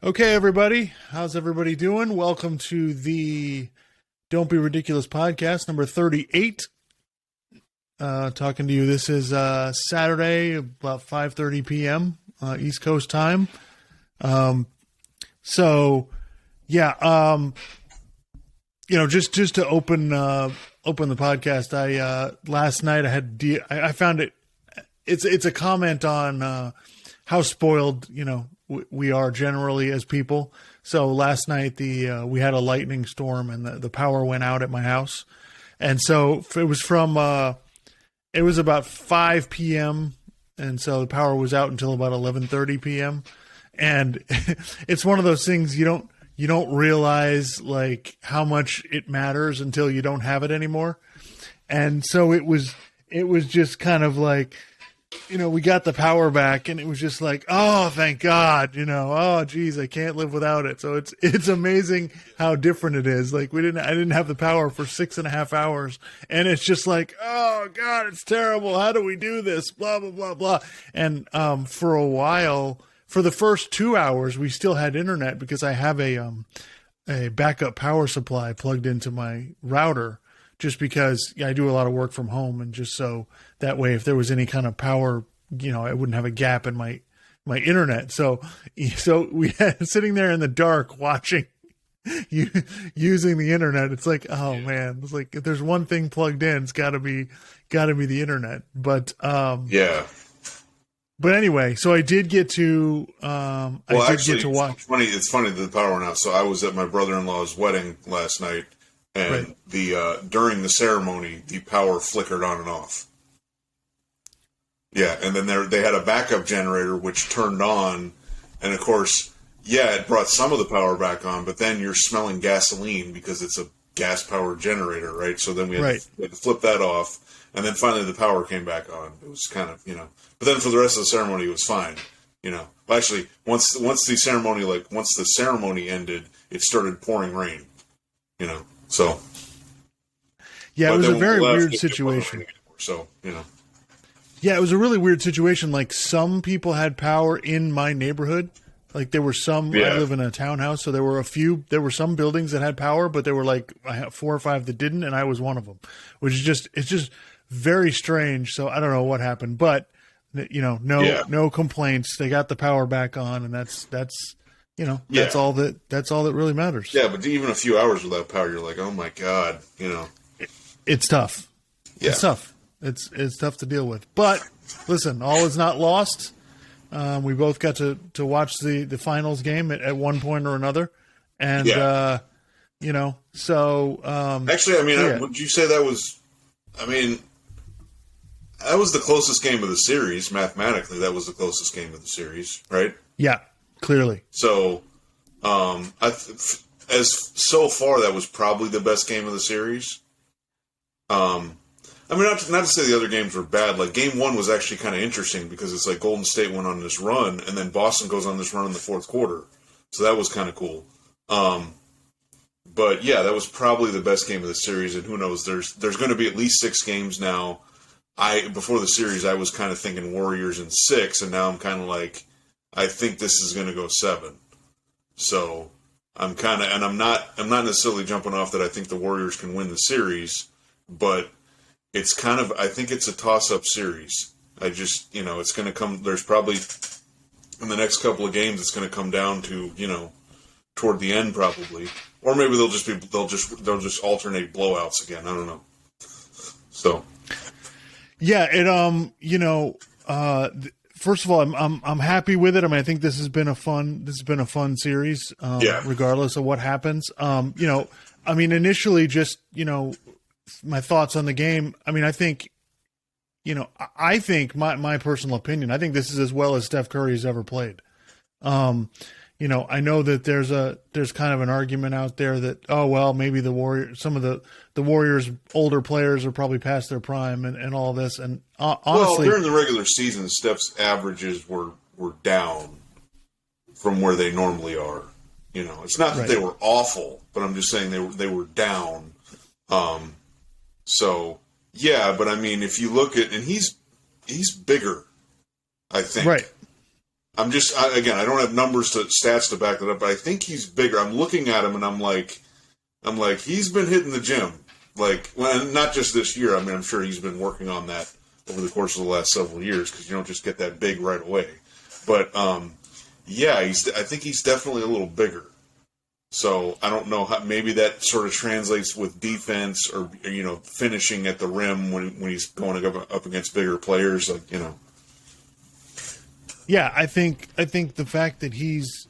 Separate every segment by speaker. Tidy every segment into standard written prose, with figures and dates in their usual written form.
Speaker 1: Okay, everybody. How's everybody doing? Welcome to the Don't Be Ridiculous podcast, number 38. Talking to you. This is Saturday, about 5:30 p.m. East Coast time. Just to open the podcast, last night I found it. It's a comment on how spoiled we are generally as people. So last night we had a lightning storm and the power went out at my house, and so it was about 5 p.m. and so the power was out until about 11:30 p.m. And it's one of those things you don't realize like how much it matters until you don't have it anymore. And so it was just kind of like, we got the power back and it was just like, oh, thank God, oh geez, I can't live without it. So it's amazing how different it is. Like I didn't have the power for 6.5 hours and it's just like, oh God, it's terrible. How do we do this? Blah, blah, blah, blah. And, for a while, for the first 2 hours, we still had internet because I have a backup power supply plugged into my router. Just because I do a lot of work from home, and just so that way, if there was any kind of power, I wouldn't have a gap in my internet. So we had sitting there in the dark watching using the internet. It's like, oh man, it's like if there's one thing plugged in, it's got to be the internet. But
Speaker 2: yeah.
Speaker 1: But anyway, so I did get to get to watch.
Speaker 2: It's funny that the power went out. So I was at my brother-in-law's wedding last night. And
Speaker 1: right.
Speaker 2: During the ceremony, the power flickered on and off. Yeah, and then they had a backup generator which turned on, and of course, it brought some of the power back on, but then you're smelling gasoline because it's a gas-powered generator, right? So then we had to flip that off, and then finally the power came back on. It was kind of, but then for the rest of the ceremony, it was fine, Well, actually, once the ceremony ended, it started pouring rain, So,
Speaker 1: yeah, it was a very weird situation.
Speaker 2: So,
Speaker 1: Yeah, it was a really weird situation. Like some people had power in my neighborhood. Like there were some.
Speaker 2: Yeah.
Speaker 1: I live in a townhouse, so there were some buildings that had power, but there were like 4 or 5 that didn't, and I was one of them. Which is it's just very strange. So I don't know what happened, but no complaints. They got the power back on, and that's that's all that really matters.
Speaker 2: Yeah, but even a few hours without power, you're like, oh my God,
Speaker 1: It's tough.
Speaker 2: Yeah.
Speaker 1: It's tough. It's tough to deal with. But listen, all is not lost. We both got to watch the finals game at one point or another. And, so.
Speaker 2: Actually, would you say that was the closest game of the series, mathematically? That was the closest game of the series, right?
Speaker 1: Yeah. Clearly.
Speaker 2: So, so far, that was probably the best game of the series. Not to say the other games were bad. Like, game 1 was actually kind of interesting because it's like Golden State went on this run, and then Boston goes on this run in the fourth quarter. So that was kind of cool. But yeah, that was probably the best game of the series, and who knows? There's going to be at least 6 games now. Before the series, I was kind of thinking Warriors in 6, and now I'm kind of like, I think this is going to go 7. So I'm not necessarily jumping off that I think the Warriors can win the series, but it's kind of, I think it's a toss-up series. I just, it's going to come, there's probably, in the next couple of games, it's going to come down to, toward the end probably. Or maybe they'll just alternate blowouts again. I don't know. So.
Speaker 1: Yeah, first of all, I'm happy with it. I think this has been a fun series, regardless of what happens. Initially just, my thoughts on the game. I think my personal opinion, I think this is as well as Steph Curry has ever played. I know that there's kind of an argument out there that, oh, well, maybe some of the Warriors older players are probably past their prime and all this. And honestly,
Speaker 2: during the regular season, Steph's averages were down from where they normally are. It's not that they were awful, but I'm just saying they were down. So yeah, but if you look at, and he's bigger, I think.
Speaker 1: Right.
Speaker 2: again, I don't have stats to back that up, but I think he's bigger. I'm looking at him and I'm like, he's been hitting the gym. Like, well, not just this year. I mean, I'm sure he's been working on that over the course of the last several years because you don't just get that big right away. But, yeah, I think he's definitely a little bigger. So I don't know how, maybe that sort of translates with defense or, finishing at the rim when he's going up against bigger players,
Speaker 1: Yeah, I think the fact that he's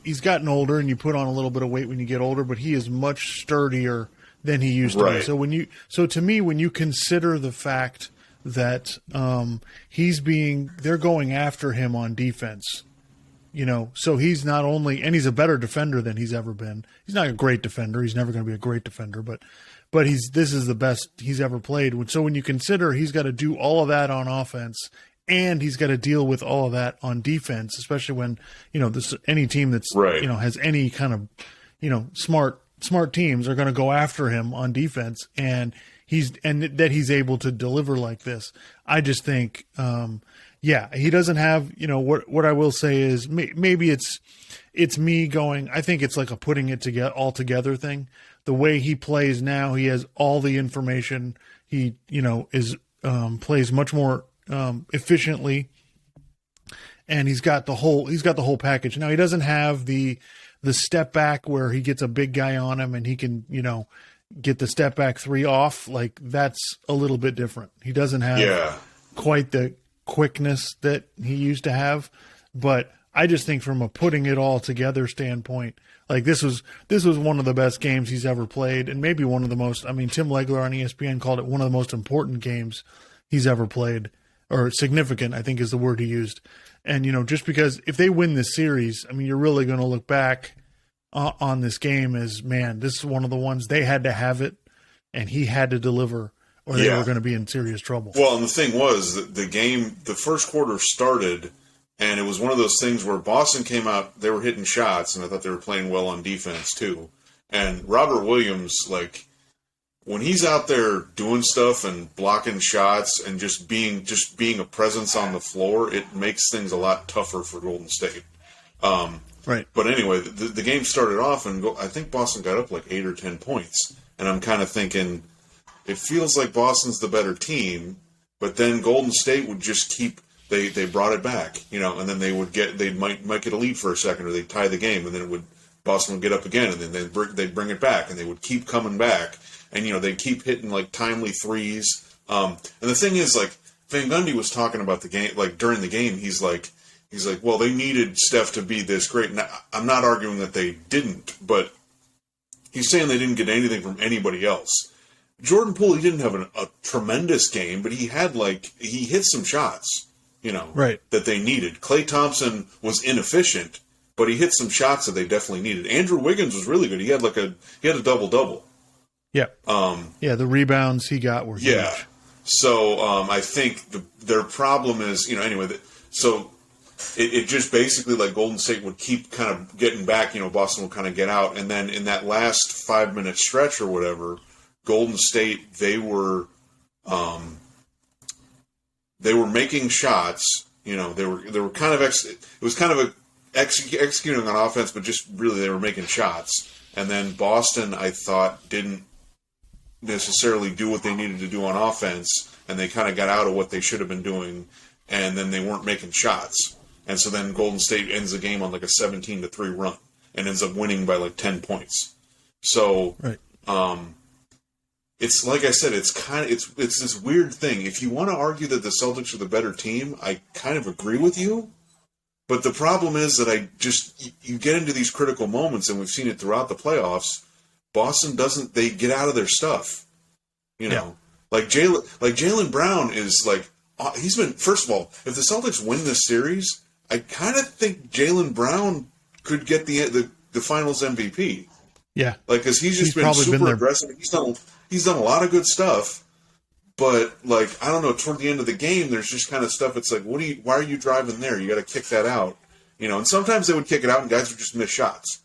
Speaker 1: he's gotten older, and you put on a little bit of weight when you get older, but he is much sturdier than he used to be. So to me, when you consider the fact that they're going after him on defense, so he's not only, and he's a better defender than he's ever been. He's not a great defender. He's never going to be a great defender, but this is the best he's ever played. So when you consider he's got to do all of that on offense, and he's got to deal with all of that on defense, especially when, any team that's, has any kind of, smart teams are going to go after him on defense, and that he's able to deliver like this. I just think, he doesn't have, what I will say is maybe it's me going, I think it's like a putting it together all together thing. The way he plays now, he has all the information. He, plays much more efficiently, and he's got the whole package. Now he doesn't have the step back where he gets a big guy on him and he can, get the step back three off. Like, that's a little bit different. He doesn't have quite the quickness that he used to have, but I just think from a putting it all together standpoint, like this was one of the best games he's ever played, and maybe one of the most. I mean, Tim Legler on ESPN called it one of the most important games he's ever played, or significant, I think is the word he used. And, just because if they win this series, I mean, you're really going to look back on this game as, man, this is one of the ones they had to have it, and he had to deliver, or they were going to be in serious trouble.
Speaker 2: Well, and the thing was that the first quarter started, and it was one of those things where Boston came out, they were hitting shots, and I thought they were playing well on defense too. And Robert Williams, like, when he's out there doing stuff and blocking shots and just being a presence on the floor, it makes things a lot tougher for Golden State.
Speaker 1: Right.
Speaker 2: But anyway, the game started off, and I think Boston got up like 8 or 10 points. And I'm kind of thinking, it feels like Boston's the better team, but then Golden State would just keep. They brought it back, and then they might get a lead for a second, or they'd tie the game, and then Boston would get up again, and then they'd bring it back, and they would keep coming back. And, they'd keep hitting, like, timely threes. And the thing is, like, Van Gundy was talking about the game, like, during the game, he's like, well, they needed Steph to be this great. Now, I'm not arguing that they didn't, but he's saying they didn't get anything from anybody else. Jordan Poole, he didn't have a tremendous game, but he hit some shots, that they needed. Klay Thompson was inefficient, but he hit some shots that they definitely needed. Andrew Wiggins was really good. He had a double-double.
Speaker 1: Yeah. The rebounds he got were huge.
Speaker 2: Yeah. So I think their problem is, anyway, so it just basically, like, Golden State would keep kind of getting back, Boston would kind of get out. And then in that last 5-minute stretch or whatever, Golden State, they were making shots, they were kind of, it was kind of executing on offense, but just really they were making shots. And then Boston, I thought, didn't necessarily do what they needed to do on offense, and they kind of got out of what they should have been doing, and then they weren't making shots. And so then Golden State ends the game on like a 17-3 run and ends up winning by like 10 points. So,
Speaker 1: right.
Speaker 2: It's like I said, it's this weird thing. If you want to argue that the Celtics are the better team, I kind of agree with you. But the problem is that you get into these critical moments, and we've seen it throughout the playoffs. Boston doesn't. They get out of their stuff, Like Jaylen Brown is like he's been. First of all, if the Celtics win this series, I kind of think Jaylen Brown could get the Finals MVP.
Speaker 1: Yeah,
Speaker 2: like because he's been super aggressive. He's done a lot of good stuff, but like I don't know. Toward the end of the game, there's just kind of stuff. It's like, why are you driving there? You got to kick that out, And sometimes they would kick it out, and guys would just miss shots.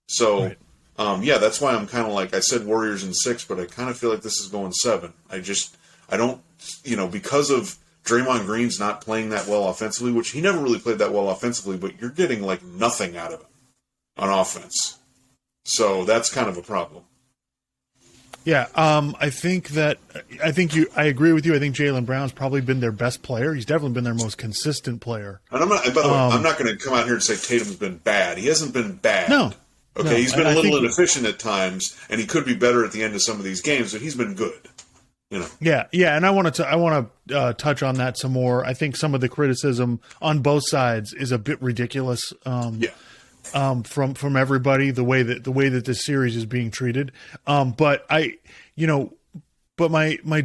Speaker 2: So. Right. That's why I'm kind of like, I said Warriors in 6, but I kind of feel like this is going 7. I don't, because of Draymond Green's not playing that well offensively, which he never really played that well offensively, but you're getting like nothing out of him on offense. So that's kind of a problem.
Speaker 1: Yeah, I agree with you. I think Jaylen Brown's probably been their best player. He's definitely been their most consistent player.
Speaker 2: And by the way, I'm not going to come out here and say Tatum's been bad. He hasn't been bad.
Speaker 1: No.
Speaker 2: Okay, he's been a little inefficient at times, and he could be better at the end of some of these games, but he's been good. You know. Yeah,
Speaker 1: and I want to touch on that some more. I think some of the criticism on both sides is a bit ridiculous. From everybody, the way that this series is being treated. But my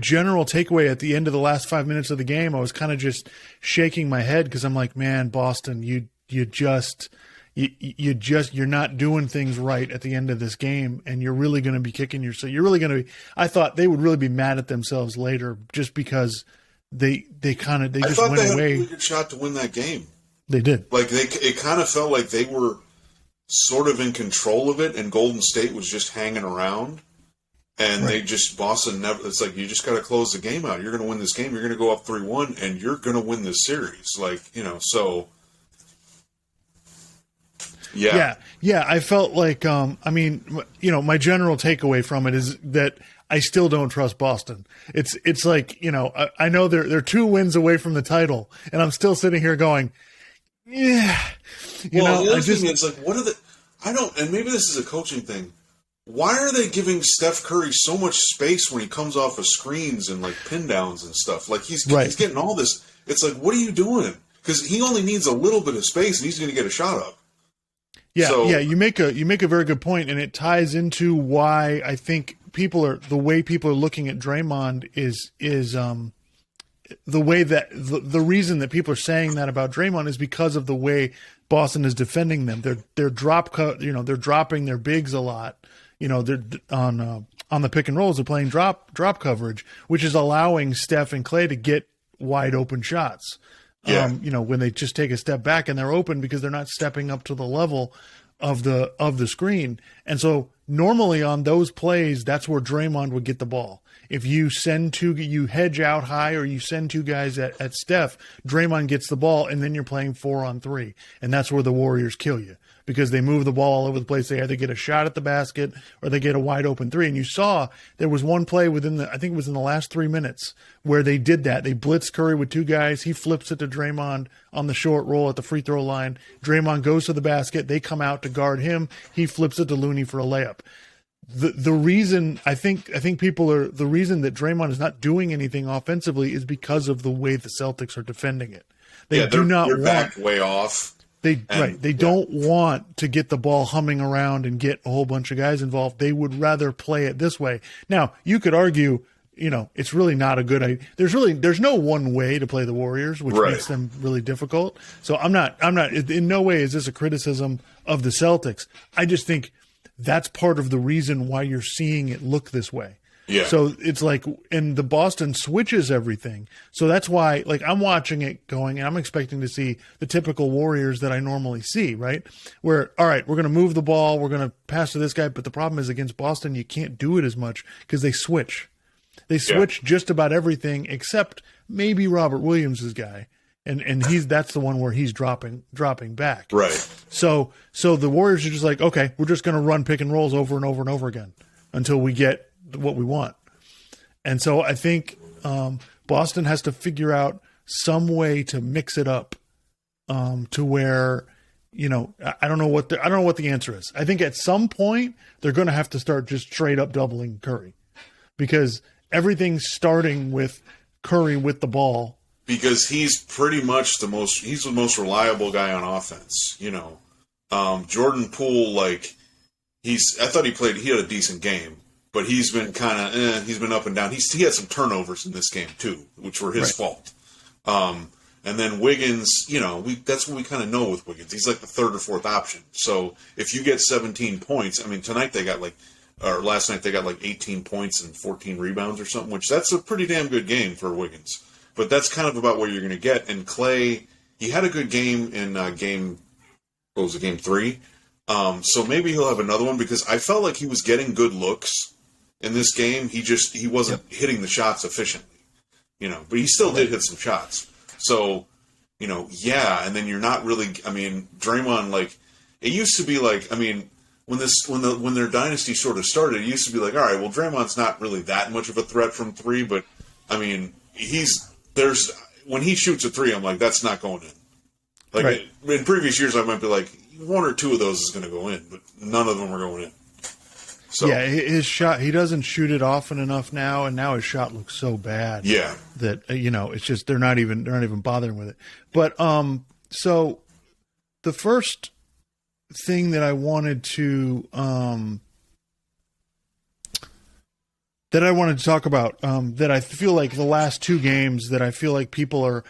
Speaker 1: general takeaway at the end of the last 5 minutes of the game, I was kind of just shaking my head because I'm like, man, Boston, you're not doing things right at the end of this game, and you're really going to be kicking yourself. You're really going to be. I thought they would really be mad at themselves later just because they just went away.
Speaker 2: I thought they had a really good shot to win that game.
Speaker 1: They did.
Speaker 2: Like it kind of felt like they were sort of in control of it, and Golden State was just hanging around. And Boston never. It's like you just got to close the game out. You're going to win this game. You're going to go up 3-1, and you're going to win this series. So.
Speaker 1: Yeah. I felt like, my general takeaway from it is that I still don't trust Boston. It's like, I know they're 2 wins away from the title, and I'm still sitting here going, yeah.
Speaker 2: The other thing is, like, and maybe this is a coaching thing. Why are they giving Steph Curry so much space when he comes off of screens and like pin downs and stuff? Like he's getting all this. It's like, what are you doing? Because he only needs a little bit of space, and he's going to get a shot up.
Speaker 1: Yeah, you make a very good point, and it ties into why I think the way people are looking at Draymond is the way that the reason that people are saying that about Draymond is because of the way Boston is defending them. They're dropping their bigs a lot. They're on the pick and rolls. They're playing drop coverage, which is allowing Steph and Klay to get wide open shots.
Speaker 2: Yeah.
Speaker 1: When they just take a step back and they're open because they're not stepping up to the level of the screen. And so normally on those plays, that's where Draymond would get the ball. If you you hedge out high or you send 2 guys at Steph, Draymond gets the ball, and then you're playing 4-on-3. And that's where the Warriors kill you because they move the ball all over the place. They either get a shot at the basket or they get a wide open 3. And you saw there was one play I think it was in the last 3 minutes where they did that. They blitzed Curry with 2 guys. He flips it to Draymond on the short roll at the free throw line. Draymond goes to the basket. They come out to guard him. He flips it to Looney for a layup. The reason I think the reason that Draymond is not doing anything offensively is because of the way the Celtics are defending it. They do not want
Speaker 2: back way off.
Speaker 1: They don't want to get the ball humming around and get a whole bunch of guys involved. They would rather play it this way. Now, you could argue, it's really not a good idea. There's no one way to play the Warriors, which makes them really difficult. So I'm not in no way is this a criticism of the Celtics. I just think that's part of the reason why you're seeing it look this way.
Speaker 2: Yeah.
Speaker 1: So it's like, and the Boston switches everything. So that's why, like, I'm watching it going, and I'm expecting to see the typical Warriors that I normally see, right? Where, all right, we're going to move the ball, we're going to pass to this guy, but the problem is against Boston, you can't do it as much because they switch. They switch just about everything except maybe Robert Williams' guy. And that's the one where he's dropping back.
Speaker 2: Right.
Speaker 1: So the Warriors are just like, okay, we're just going to run pick and rolls over and over and over again until we get what we want. And so I think Boston has to figure out some way to mix it up to where, I don't know what the answer is. I think at some point they're going to have to start just straight up doubling Curry because everything's starting with Curry with the ball.
Speaker 2: Because he's pretty much the most reliable guy on offense. Jordan Poole, I thought he had a decent game, but he's been he's been up and down. He had some turnovers in this game too, which were his fault. And then Wiggins, that's what we kind of know with Wiggins. He's like the 3rd or 4th option. So if you get 17 points, tonight they got last night they got 18 points and 14 rebounds or something, which that's a pretty damn good game for Wiggins. But that's kind of about what you're going to get. And Klay, he had a good game in game 3? So maybe he'll have another one because I felt like he was getting good looks in this game. He wasn't hitting the shots efficiently. but he still did hit some shots. So, yeah, and then you're not really. I mean, Draymond, like, it used to be like, I mean, when their dynasty sort of started, it used to be like, all right, well, Draymond's not really that much of a threat from three, but I mean, when he shoots a three, I'm like, that's not going in. Like
Speaker 1: right.
Speaker 2: In previous years, I might be like, one or two of those is going to go in, but none of them are going in. So
Speaker 1: yeah, his shot, he doesn't shoot it often enough now, and now his shot looks so bad.
Speaker 2: Yeah,
Speaker 1: that it's just they're not even bothering with it. But so the first thing that I wanted to talk about that I feel like the last two games that I feel like people are.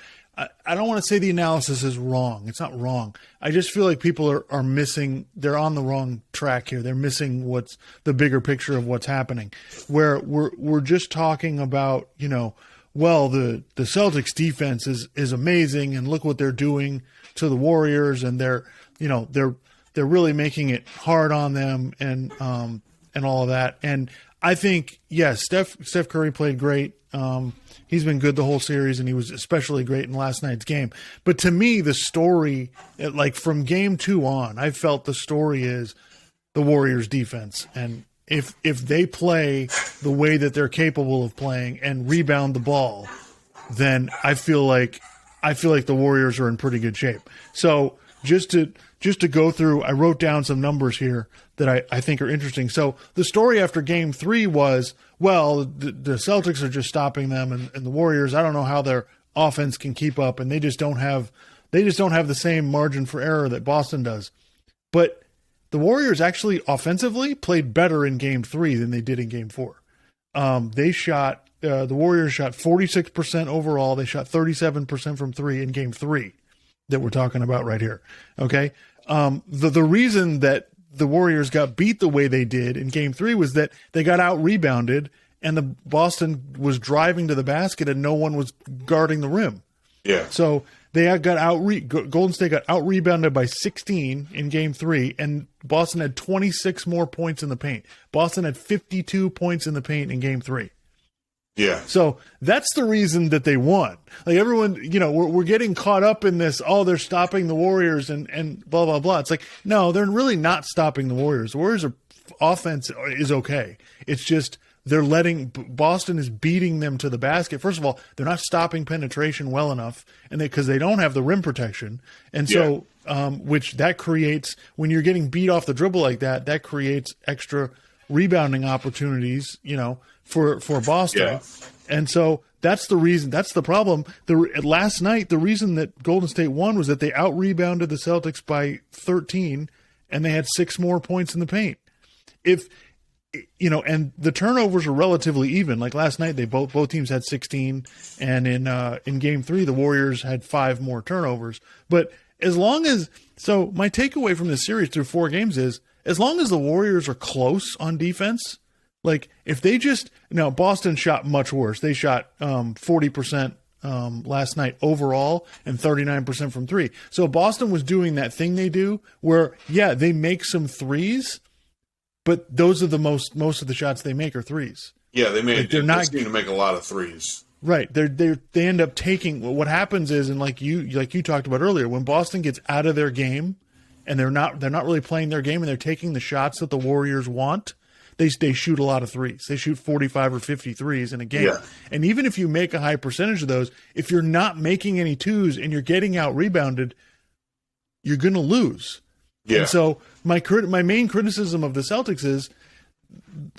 Speaker 1: I don't want to say the analysis is wrong. It's not wrong. I just feel like people are missing. They're on the wrong track here. They're missing what's the bigger picture of what's happening. Where we're just talking about, well, the Celtics defense is amazing, and look what they're doing to the Warriors, and they're really making it hard on them, and all of that. And I think, yes, Steph Curry played great. He's been good the whole series, and he was especially great in last night's game. But to me, the story, like from game 2 on, I felt the story is the Warriors' defense. And if they play the way that they're capable of playing and rebound the ball, then I feel like the Warriors are in pretty good shape. So just to go through, I wrote down some numbers here that I think are interesting. So the story after game 3 was, well, the Celtics are just stopping them, and the Warriors, I don't know how their offense can keep up, and they just don't have the same margin for error that Boston does. But the Warriors actually offensively played better in game 3 than they did in game 4. The Warriors shot 46% overall. They shot 37% from 3 in game 3 that we're talking about right here. Okay. The reason that the Warriors got beat the way they did in game 3 was that they got out rebounded, and the Boston was driving to the basket and no one was guarding the rim.
Speaker 2: Yeah.
Speaker 1: So they Golden State got out rebounded by 16 in game 3, and Boston had 26 more points in the paint. Boston had 52 points in the paint in game 3.
Speaker 2: Yeah.
Speaker 1: So that's the reason that they won. Like everyone, we're getting caught up in this, they're stopping the Warriors and blah, blah, blah. It's like, no, they're really not stopping the Warriors. The Warriors' offense is okay. It's just Boston is beating them to the basket. First of all, they're not stopping penetration well enough, and because they don't have the rim protection. And so, which that creates, when you're getting beat off the dribble like that, that creates extra rebounding opportunities, for Boston.
Speaker 2: Yeah.
Speaker 1: And so that's the reason, that's the problem. Last night, the reason that Golden State won was that they out-rebounded the Celtics by 13, and they had 6 more points in the paint. And the turnovers are relatively even. Like last night, both teams had 16, and in game 3, the Warriors had 5 more turnovers. But so my takeaway from this series through 4 games is, as long as the Warriors are close on defense, like if they Boston shot much worse. They shot 40% last night overall and 39% from 3. So Boston was doing that thing they do where, they make some threes, but those are most of the shots they make are threes.
Speaker 2: Yeah, they seem to make a lot of threes.
Speaker 1: Right. They end up taking, what happens is, and like you talked about earlier, when Boston gets out of their game and they're not really playing their game and they're taking the shots that the Warriors want, they shoot a lot of threes. They shoot 45 or 50 threes in a game. Yeah. And even if you make a high percentage of those, if you're not making any twos and you're getting out rebounded, you're going to lose. Yeah. And so my main criticism of the Celtics is,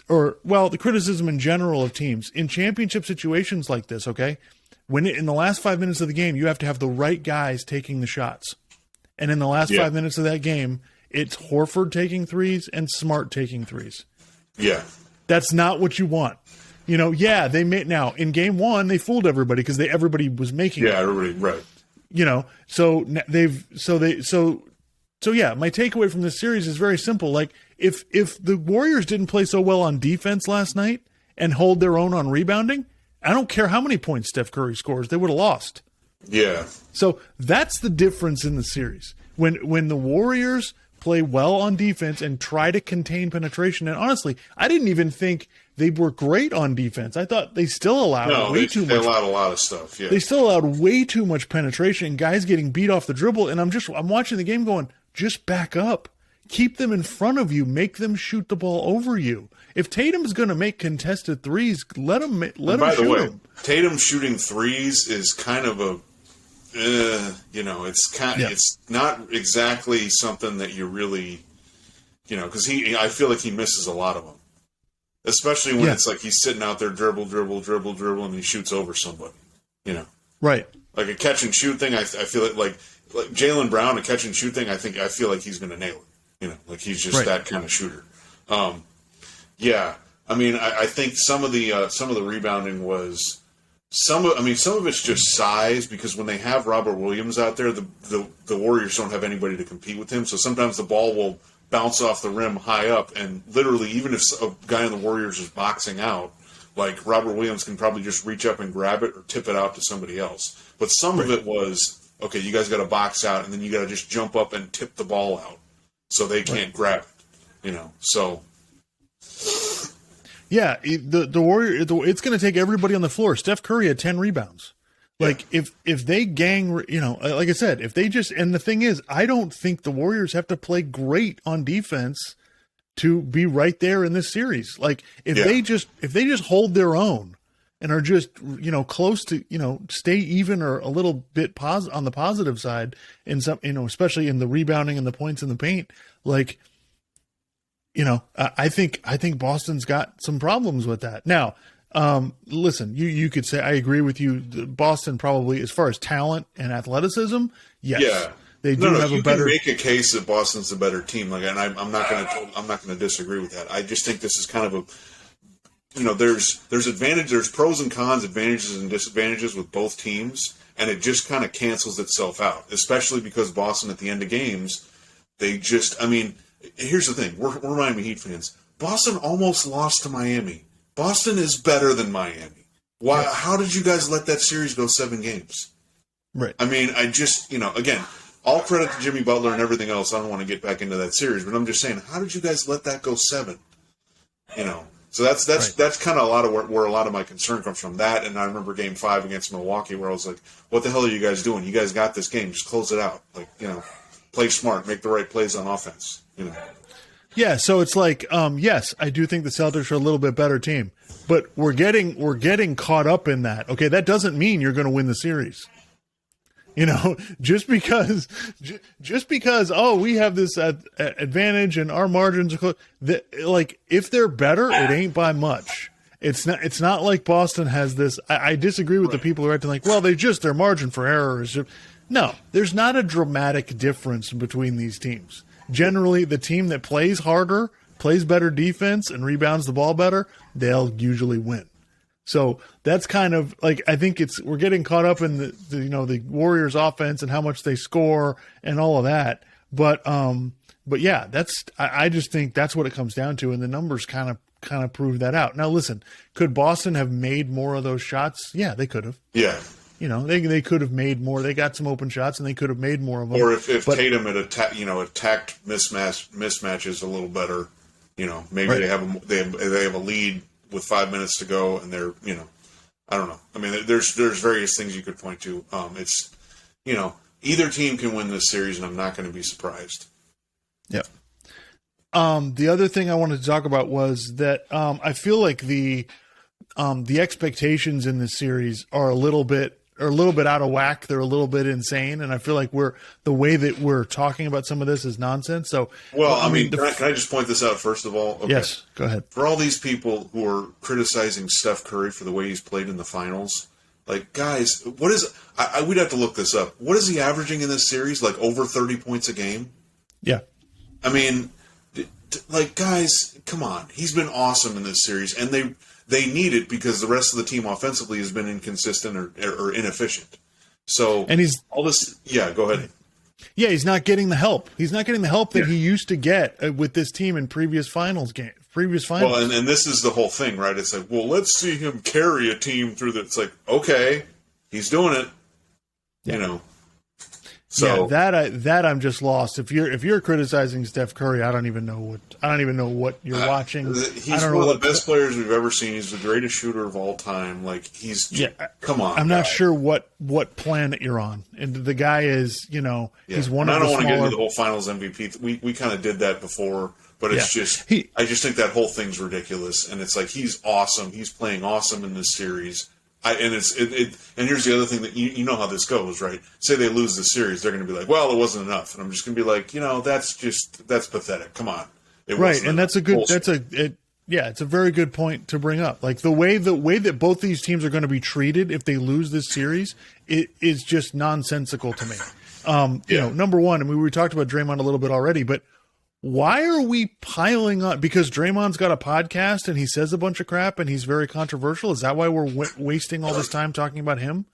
Speaker 1: the criticism in general of teams in championship situations like this, okay, when in the last 5 minutes of the game, you have to have the right guys taking the shots. And in the last 5 minutes of that game, it's Horford taking threes and Smart taking threes.
Speaker 2: Yeah.
Speaker 1: That's not what you want. They made, now in game 1, they fooled everybody because everybody was making it.
Speaker 2: Everybody, right.
Speaker 1: My takeaway from this series is very simple. Like if the Warriors didn't play so well on defense last night and hold their own on rebounding, I don't care how many points Steph Curry scores, they would have lost.
Speaker 2: Yeah.
Speaker 1: So that's the difference in the series. When the Warriors play well on defense and try to contain penetration. And honestly, I didn't even think they were great on defense. I thought they still allowed
Speaker 2: they allowed a lot of stuff. Yeah,
Speaker 1: they still allowed way too much penetration and guys getting beat off the dribble. And I'm watching the game going, just back up, keep them in front of you, make them shoot the ball over you. If Tatum's going to make contested threes, let him shoot them. By the way,
Speaker 2: Tatum shooting threes is kind of a, it's not exactly something that you really, because I feel like he misses a lot of them. Especially when it's like he's sitting out there dribble, and he shoots over somebody,
Speaker 1: Right.
Speaker 2: Like a catch and shoot thing, I feel like Jaylen Brown, a catch and shoot thing, I feel like he's going to nail it. Like he's just that kind of shooter. Yeah. I mean, I think some of the rebounding was some of it's just size, because when they have Robert Williams out there, the Warriors don't have anybody to compete with him. So sometimes the ball will bounce off the rim high up, and literally, even if a guy in the Warriors is boxing out, like Robert Williams can probably just reach up and grab it or tip it out to somebody else. But some of it was, okay, you guys got to box out, and then you got to just jump up and tip the ball out so they can't grab it, so.
Speaker 1: Yeah, the Warrior, it's going to take everybody on the floor. Steph Curry had 10 rebounds. Like, if they gang, like I said, if they just, and the thing is, I don't think the Warriors have to play great on defense to be right there in this series. Like, if they just hold their own and are just, close to, stay even or a little bit on the positive side in some, especially in the rebounding and the points in the paint, like, I think Boston's got some problems with that. Now, listen, you could say, I agree with you. Boston probably, as far as talent and athleticism, yes.
Speaker 2: Yeah.
Speaker 1: They do have a better.
Speaker 2: You can make a case that Boston's a better team. Like, and I'm not going to disagree with that. I just think this is kind of a, there's advantage, there's pros and cons, advantages and disadvantages with both teams, and it just kind of cancels itself out. Especially because Boston, at the end of games, they just, here's the thing. We're Miami Heat fans. Boston almost lost to Miami. Boston is better than Miami. Why? Yeah. How did you guys let that series go 7 games?
Speaker 1: Right.
Speaker 2: I just, again, all credit to Jimmy Butler and everything else. I don't want to get back into that series, but I'm just saying, how did you guys let that go 7? So that's kind of a lot of where a lot of my concern comes from. That, and I remember Game 5 against Milwaukee, where I was like, "What the hell are you guys doing? You guys got this game. Just close it out. Like, play smart, make the right plays on offense."
Speaker 1: Yeah, so it's like, yes, I do think the Celtics are a little bit better team, but we're getting caught up in that. Okay, that doesn't mean you're going to win the series. Just because we have this advantage and our margins are close. Like, if they're better, it ain't by much. It's not like Boston has this. I disagree with the people who are acting like, well, their margin for error is. No, there's not a dramatic difference between these teams. Generally, the team that plays harder, plays better defense, and rebounds the ball better, they'll usually win. So that's kind of like, I think we're getting caught up in the Warriors offense and how much they score and all of that. But yeah, I just think that's what it comes down to, and the numbers kind of prove that out. Now, listen, could Boston have made more of those shots? Yeah, they could have.
Speaker 2: Yeah.
Speaker 1: They could have made more. They got some open shots, and they could have made more of them.
Speaker 2: Or if Tatum had attacked mismatches a little better, maybe they have a lead with 5 minutes to go, and they're, I don't know. There's various things you could point to. It's, either team can win this series, and I'm not going to be surprised.
Speaker 1: Yep. The other thing I wanted to talk about was that I feel like the expectations in this series are a little bit out of whack. They're a little bit insane, and I feel like the way that we're talking about some of this is nonsense. So,
Speaker 2: well, can I just point this out first of all? Okay.
Speaker 1: Yes, go ahead.
Speaker 2: For all these people who are criticizing Steph Curry for the way he's played in the finals, like, guys, what is? We'd have to look this up. What is he averaging in this series? Like over 30 points a game?
Speaker 1: Yeah.
Speaker 2: Guys, come on. He's been awesome in this series, and they need it because the rest of the team offensively has been inconsistent or inefficient. So,
Speaker 1: and he's
Speaker 2: all this. Yeah, go ahead.
Speaker 1: Yeah, he's not getting the help. He's not getting the help that he used to get with this team in previous finals. Well,
Speaker 2: and this is the whole thing, right? It's like, well, let's see him carry a team through the. It's like, okay, he's doing it.
Speaker 1: Yeah.
Speaker 2: So
Speaker 1: that I'm just lost. If you're criticizing Steph Curry, I don't even know what you're watching.
Speaker 2: He's
Speaker 1: I don't know
Speaker 2: one of
Speaker 1: what
Speaker 2: the best players we've ever seen. He's the greatest shooter of all time. Like come on.
Speaker 1: I'm not sure what planet you're on. And the guy is, he's one of the
Speaker 2: I don't want to get
Speaker 1: smaller.
Speaker 2: into the whole Finals MVP. We kind of did that before, but it's just I just think that whole thing's ridiculous. And it's like he's awesome. He's playing awesome in this series. And here's the other thing that you know how this goes, right? Say they lose the series, they're going to be like, well, it wasn't enough, and I'm just going to be like, that's pathetic. Come on,
Speaker 1: right? And that's a good, it's a very good point to bring up. Like the way that both these teams are going to be treated if they lose this series, it is just nonsensical to me. Number one, I mean, we talked about Draymond a little bit already, but why are we piling on? Because Draymond's got a podcast and he says a bunch of crap and he's very controversial. Is that why we're wasting all this time talking about him?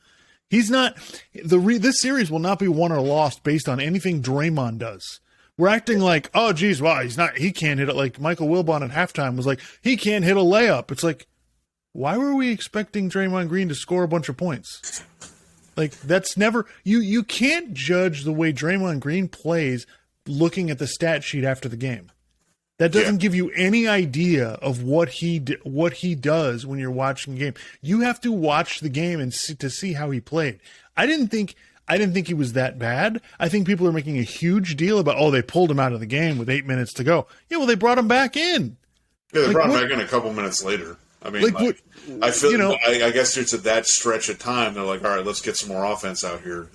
Speaker 1: He's not. This series will not be won or lost based on anything Draymond does. We're acting like, oh, geez, wow, he can't hit it. Like Michael Wilbon at halftime was like, he can't hit a layup. It's like, why were we expecting Draymond Green to score a bunch of points? Like that's never. You can't judge the way Draymond Green plays looking at the stat sheet after the game. That doesn't give you any idea of what he does when you're watching the game. You have to watch the game and see how he played. I didn't think he was that bad. I think people are making a huge deal about, they pulled him out of the game with 8 minutes to go. Yeah, well, they brought him back in.
Speaker 2: Yeah, they brought him back in a couple minutes later. I mean, I feel I guess it's at that stretch of time. They're like, all right, let's get some more offense out here.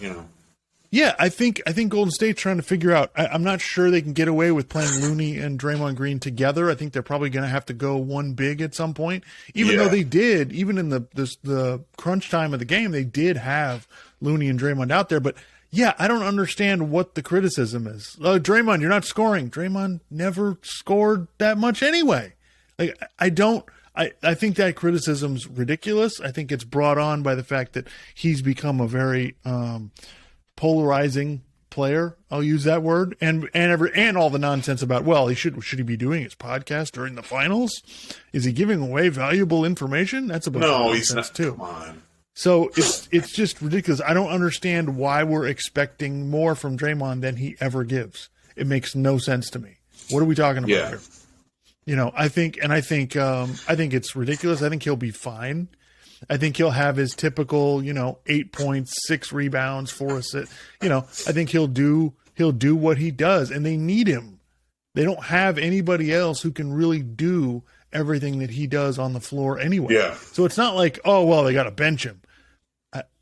Speaker 1: Yeah, I think Golden State's trying to figure out. I'm not sure they can get away with playing Looney and Draymond Green together. I think they're probably going to have to go one big at some point. Even though they did, even in the crunch time of the game, they did have Looney and Draymond out there. But yeah, I don't understand what the criticism is. Draymond, you're not scoring. Draymond never scored that much anyway. Like I think that criticism's ridiculous. I think it's brought on by the fact that he's become a very polarizing player. I'll use that word, and all the nonsense about, well, should he be doing his podcast during the finals? Is he giving away valuable information? That's a bunch of nonsense
Speaker 2: he's not,
Speaker 1: too.
Speaker 2: Come on.
Speaker 1: So it's just ridiculous. I don't understand why we're expecting more from Draymond than he ever gives. It makes no sense to me. What are we talking about here? I think it's ridiculous. I think he'll be fine. I think he'll have his typical, 8 points, 6 rebounds, 4 assists. I think he'll do what he does, and they need him. They don't have anybody else who can really do everything that he does on the floor anyway.
Speaker 2: Yeah.
Speaker 1: So it's not like, they got to bench him.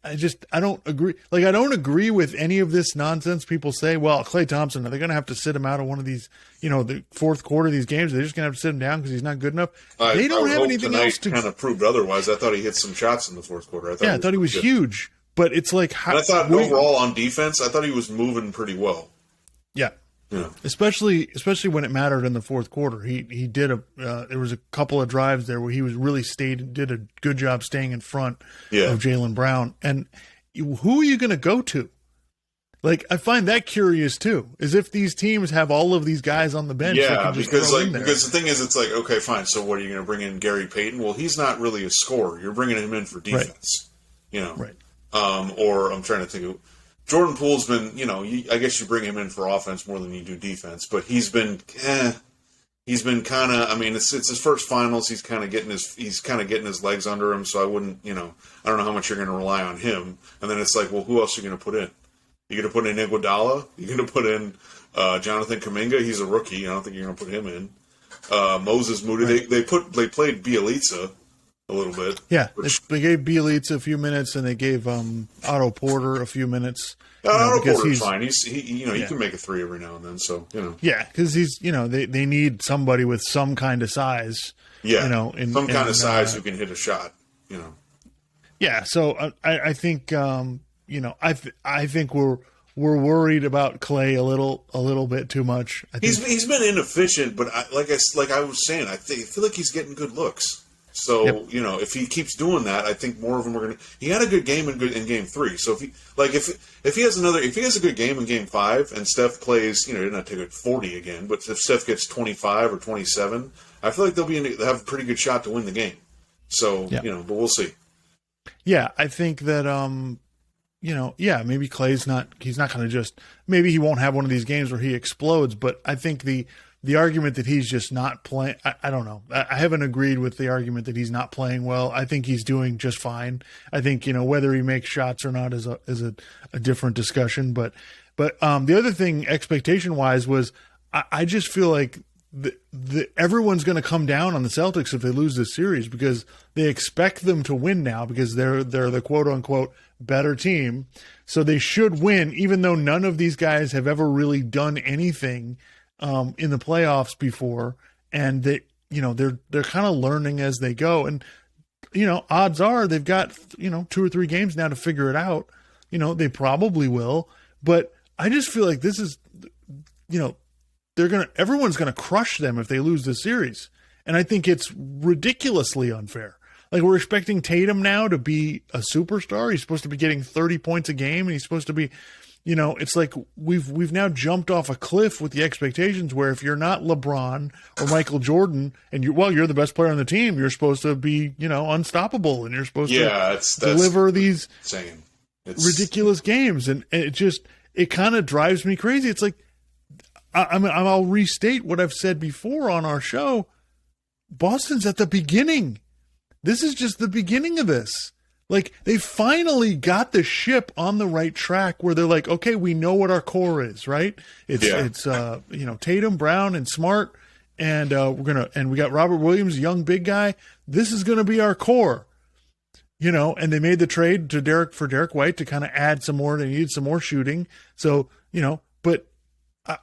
Speaker 1: I don't agree. Like, I don't agree with any of this nonsense. People say, well, Klay Thompson, are they going to have to sit him out of one of these, the fourth quarter of these games? They're just going to have to sit him down because he's not good enough. They don't have anything else to
Speaker 2: kind of proved otherwise. I thought he hit some shots in the fourth quarter. I thought
Speaker 1: he was huge. But it's like,
Speaker 2: I thought overall on defense, I thought he was moving pretty well.
Speaker 1: Yeah. Especially when it mattered in the fourth quarter. He did there was a couple of drives there where he was really did a good job staying in front of Jaylen Brown. And who are you going to go to? Like, I find that curious too, as if these teams have all of these guys on the bench.
Speaker 2: Yeah, because the thing is, it's like, okay, fine. So what are you going to bring in Gary Payton? Well, he's not really a scorer. You're bringing him in for defense,
Speaker 1: Right.
Speaker 2: Or I'm trying to think of. Jordan Poole's been, I guess you bring him in for offense more than you do defense, but he's been kind of. I mean, it's his first finals. He's kind of getting his legs under him. So I wouldn't, I don't know how much you're going to rely on him. And then it's like, well, who else are you going to put in? You're going to put in Iguodala? You're going to put in Jonathan Kuminga? He's a rookie. I don't think you're going to put him in. Moses Moody. Right. They played Bielitsa a little bit.
Speaker 1: Yeah, they gave Bielitsa a few minutes, and they gave Otto Porter a few minutes.
Speaker 2: Otto Porter's fine. He can make a three every now and then. So
Speaker 1: Yeah, because he's they need somebody with some kind of size.
Speaker 2: Yeah, some kind of size who can hit a shot.
Speaker 1: Yeah, so I think I think we're worried about Klay a little bit too much. I think
Speaker 2: he's been inefficient, but I was saying, I feel like he's getting good looks. So if he keeps doing that, I think more of them are going to. He had a good game in Game 3. So if he has a good game in Game 5 and Steph plays, he didn't take it 40 again, but if Steph gets 25 or 27, I feel like they'll have a pretty good shot to win the game. So but we'll see.
Speaker 1: Yeah, I think that maybe he's not going to just, maybe he won't have one of these games where he explodes, but I think the argument that he's just not playing, I don't know. I haven't agreed with the argument that he's not playing well. I think he's doing just fine. I think, whether he makes shots or not is a different discussion. But the other thing, expectation wise, was I just feel like everyone's going to come down on the Celtics if they lose this series, because they expect them to win now because they're the quote unquote better team. So they should win, even though none of these guys have ever really done anything in the playoffs before, and they're kind of learning as they go. And odds are they've got 2 or 3 games now to figure it out. They probably will, but I just feel like this is everyone's gonna crush them if they lose this series, and I think it's ridiculously unfair. Like, we're expecting Tatum now to be a superstar. He's supposed to be getting 30 points a game, and he's supposed to be. It's like we've now jumped off a cliff with the expectations where if you're not LeBron or Michael Jordan and you're the best player on the team, you're supposed to be, unstoppable, and you're supposed to deliver these ridiculous games. And it kind of drives me crazy. It's like, I'll restate what I've said before on our show. Boston's at the beginning. This is just the beginning of this. Like, they finally got the ship on the right track where they're like, okay, we know what our core is, right? It's Tatum, Brown, and Smart, and we got Robert Williams, young big guy. This is gonna be our core, And they made the trade to Derek White to kind of add some more. They needed some more shooting, so but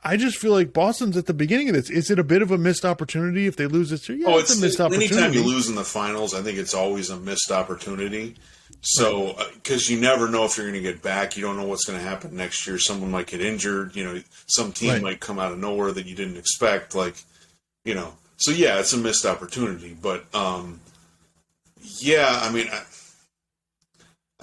Speaker 1: I just feel like Boston's at the beginning of this. Is it a bit of a missed opportunity if they lose this year? Yeah, it's a missed opportunity.
Speaker 2: Anytime you lose in the finals, I think it's always a missed opportunity. So, because you never know if you're going to get back. You don't know what's going to happen next year. Someone might get injured. Some team might come out of nowhere that you didn't expect. So yeah, it's a missed opportunity. But,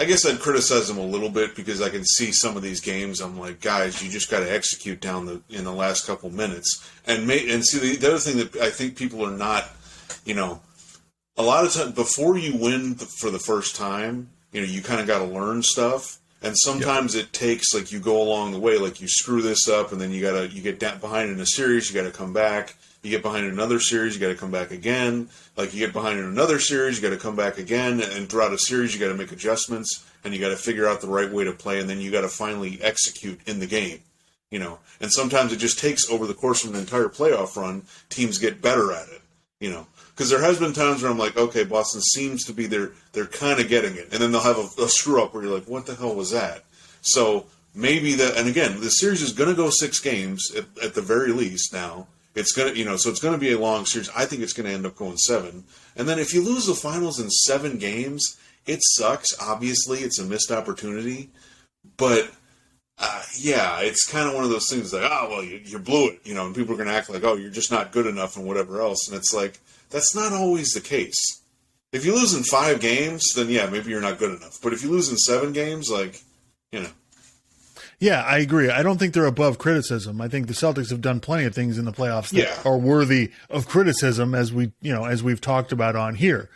Speaker 2: I guess I'd criticize them a little bit because I can see some of these games. I'm like, guys, you just got to execute in the last couple minutes. And see, the other thing that I think people are not, a lot of times before you win for the first time, you kind of got to learn stuff. And sometimes it takes, like, you go along the way, like you screw this up and then you get down behind in a series, you got to come back. You get behind in another series, you got to come back again. Like, you get behind in another series, you got to come back again. And throughout a series, you got to make adjustments and you got to figure out the right way to play. And then you got to finally execute in the game, And sometimes it just takes, over the course of an entire playoff run, teams get better at it, Because there has been times where I'm like, okay, Boston seems to be they're kind of getting it. And then they'll have a screw up where you're like, what the hell was that? So maybe that, and again, the series is going to go 6 games at the very least now. It's going to, so it's going to be a long series. I think it's going to end up going 7. And then if you lose the finals in 7 games, it sucks. Obviously, it's a missed opportunity. But, it's kind of one of those things like, you blew it, and people are going to act like, you're just not good enough and whatever else. And it's like, that's not always the case. If you lose in 5 games, then maybe you're not good enough. But if you lose in 7 games,
Speaker 1: Yeah, I agree. I don't think they're above criticism. I think the Celtics have done plenty of things in the playoffs that are worthy of criticism, as we've talked about on here.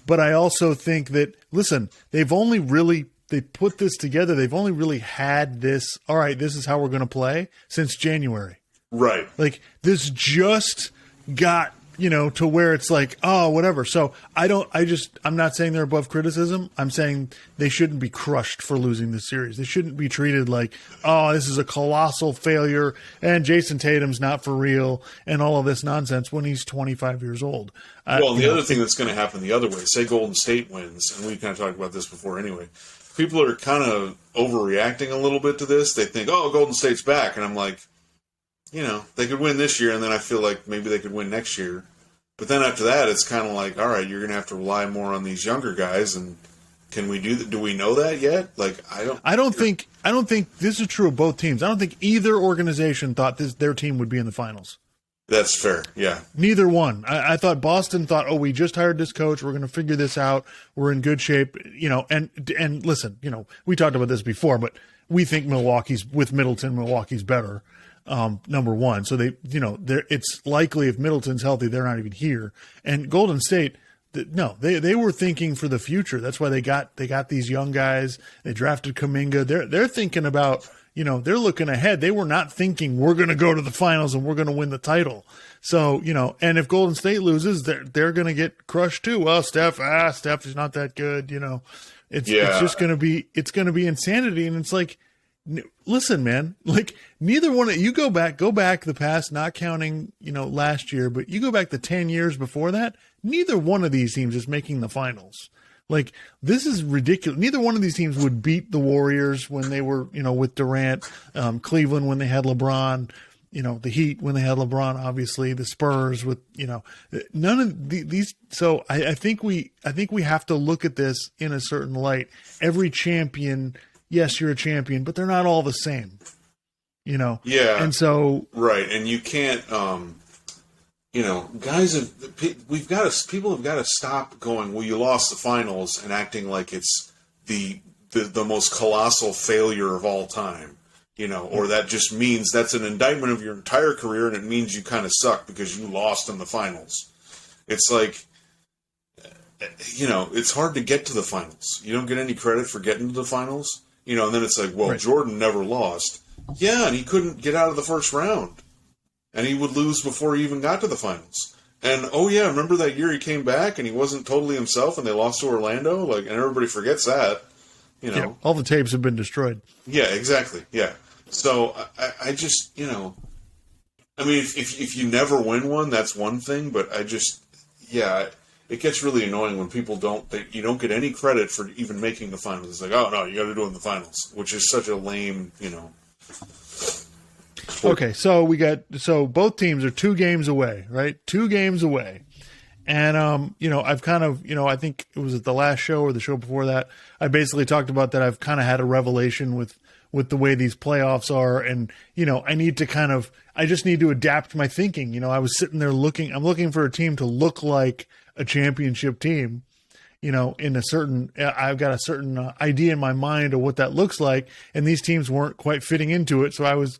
Speaker 1: But I also think that, listen, they put this together. They've only really had this. All right, this is how we're going to play since January.
Speaker 2: Right.
Speaker 1: Like, this just got to where it's like, oh, whatever. So I'm not saying they're above criticism. I'm saying they shouldn't be crushed for losing the series. They shouldn't be treated like, oh, this is a colossal failure and Jason Tatum's not for real and all of this nonsense when he's 25 years old.
Speaker 2: The other thing that's going to happen the other way, say Golden State wins, and we kind of talked about this before anyway, people are kind of overreacting a little bit to this. They think, oh, Golden State's back. And I'm like, they could win this year, and then I feel like maybe they could win next year. But then after that, it's kind of like, all right, you're going to have to rely more on these younger guys, and can we do that? Do we know that yet? Like, I don't think this is true of both teams. I don't think either organization thought their team would be in the finals. That's fair, yeah.
Speaker 1: Neither one. I thought Boston thought, oh, we just hired this coach. We're going to figure this out. We're in good shape, and listen, we talked about this before, but we think Milwaukee's better. Number one. So it's likely if Middleton's healthy, they're not even here. And Golden State, No, they were thinking for the future. That's why they got these young guys. They drafted Kuminga. They're thinking about, they're looking ahead. They were not thinking we're going to go to the finals and we're going to win the title. So, and if Golden State loses, they're going to get crushed too. Well, Steph is not that good. It's just going to be insanity. And it's like, listen, man, like neither one of you go back the past, not counting, last year, but you go back the 10 years before that, neither one of these teams is making the finals. Like, this is ridiculous. Neither one of these teams would beat the Warriors when they were, with Durant, Cleveland when they had LeBron, the Heat when they had LeBron, obviously the Spurs with, none of these. So I think we have to look at this in a certain light. Every champion, yes, you're a champion, but they're not all the same,
Speaker 2: Yeah.
Speaker 1: And so,
Speaker 2: right. And you can't, people have got to stop going, well, you lost the finals and acting like it's the most colossal failure of all time, or that just means that's an indictment of your entire career and it means you kind of suck because you lost in the finals. It's like, it's hard to get to the finals. You don't get any credit for getting to the finals, and then it's like, well, right. Jordan never lost. Yeah, and he couldn't get out of the first round. And he would lose before he even got to the finals. And, oh yeah, remember that year he came back and he wasn't totally himself and they lost to Orlando? And everybody forgets that,
Speaker 1: Yeah, all the tapes have been destroyed.
Speaker 2: Yeah, exactly, yeah. So, I just, if you never win one, that's one thing, but it gets really annoying when people you don't get any credit for even making the finals. It's like, oh no, you got to do it in the finals, which is such a lame,
Speaker 1: Okay, so both teams are 2 games away, right? 2 games away. And, I've kind of, I think it was at the last show or the show before that, I basically talked about that I've kind of had a revelation with the way these playoffs are. And, I just need to adapt my thinking. I was sitting there I'm looking for a team to look like a championship team. I've got a certain idea in my mind of what that looks like, and these teams weren't quite fitting into it. So I was,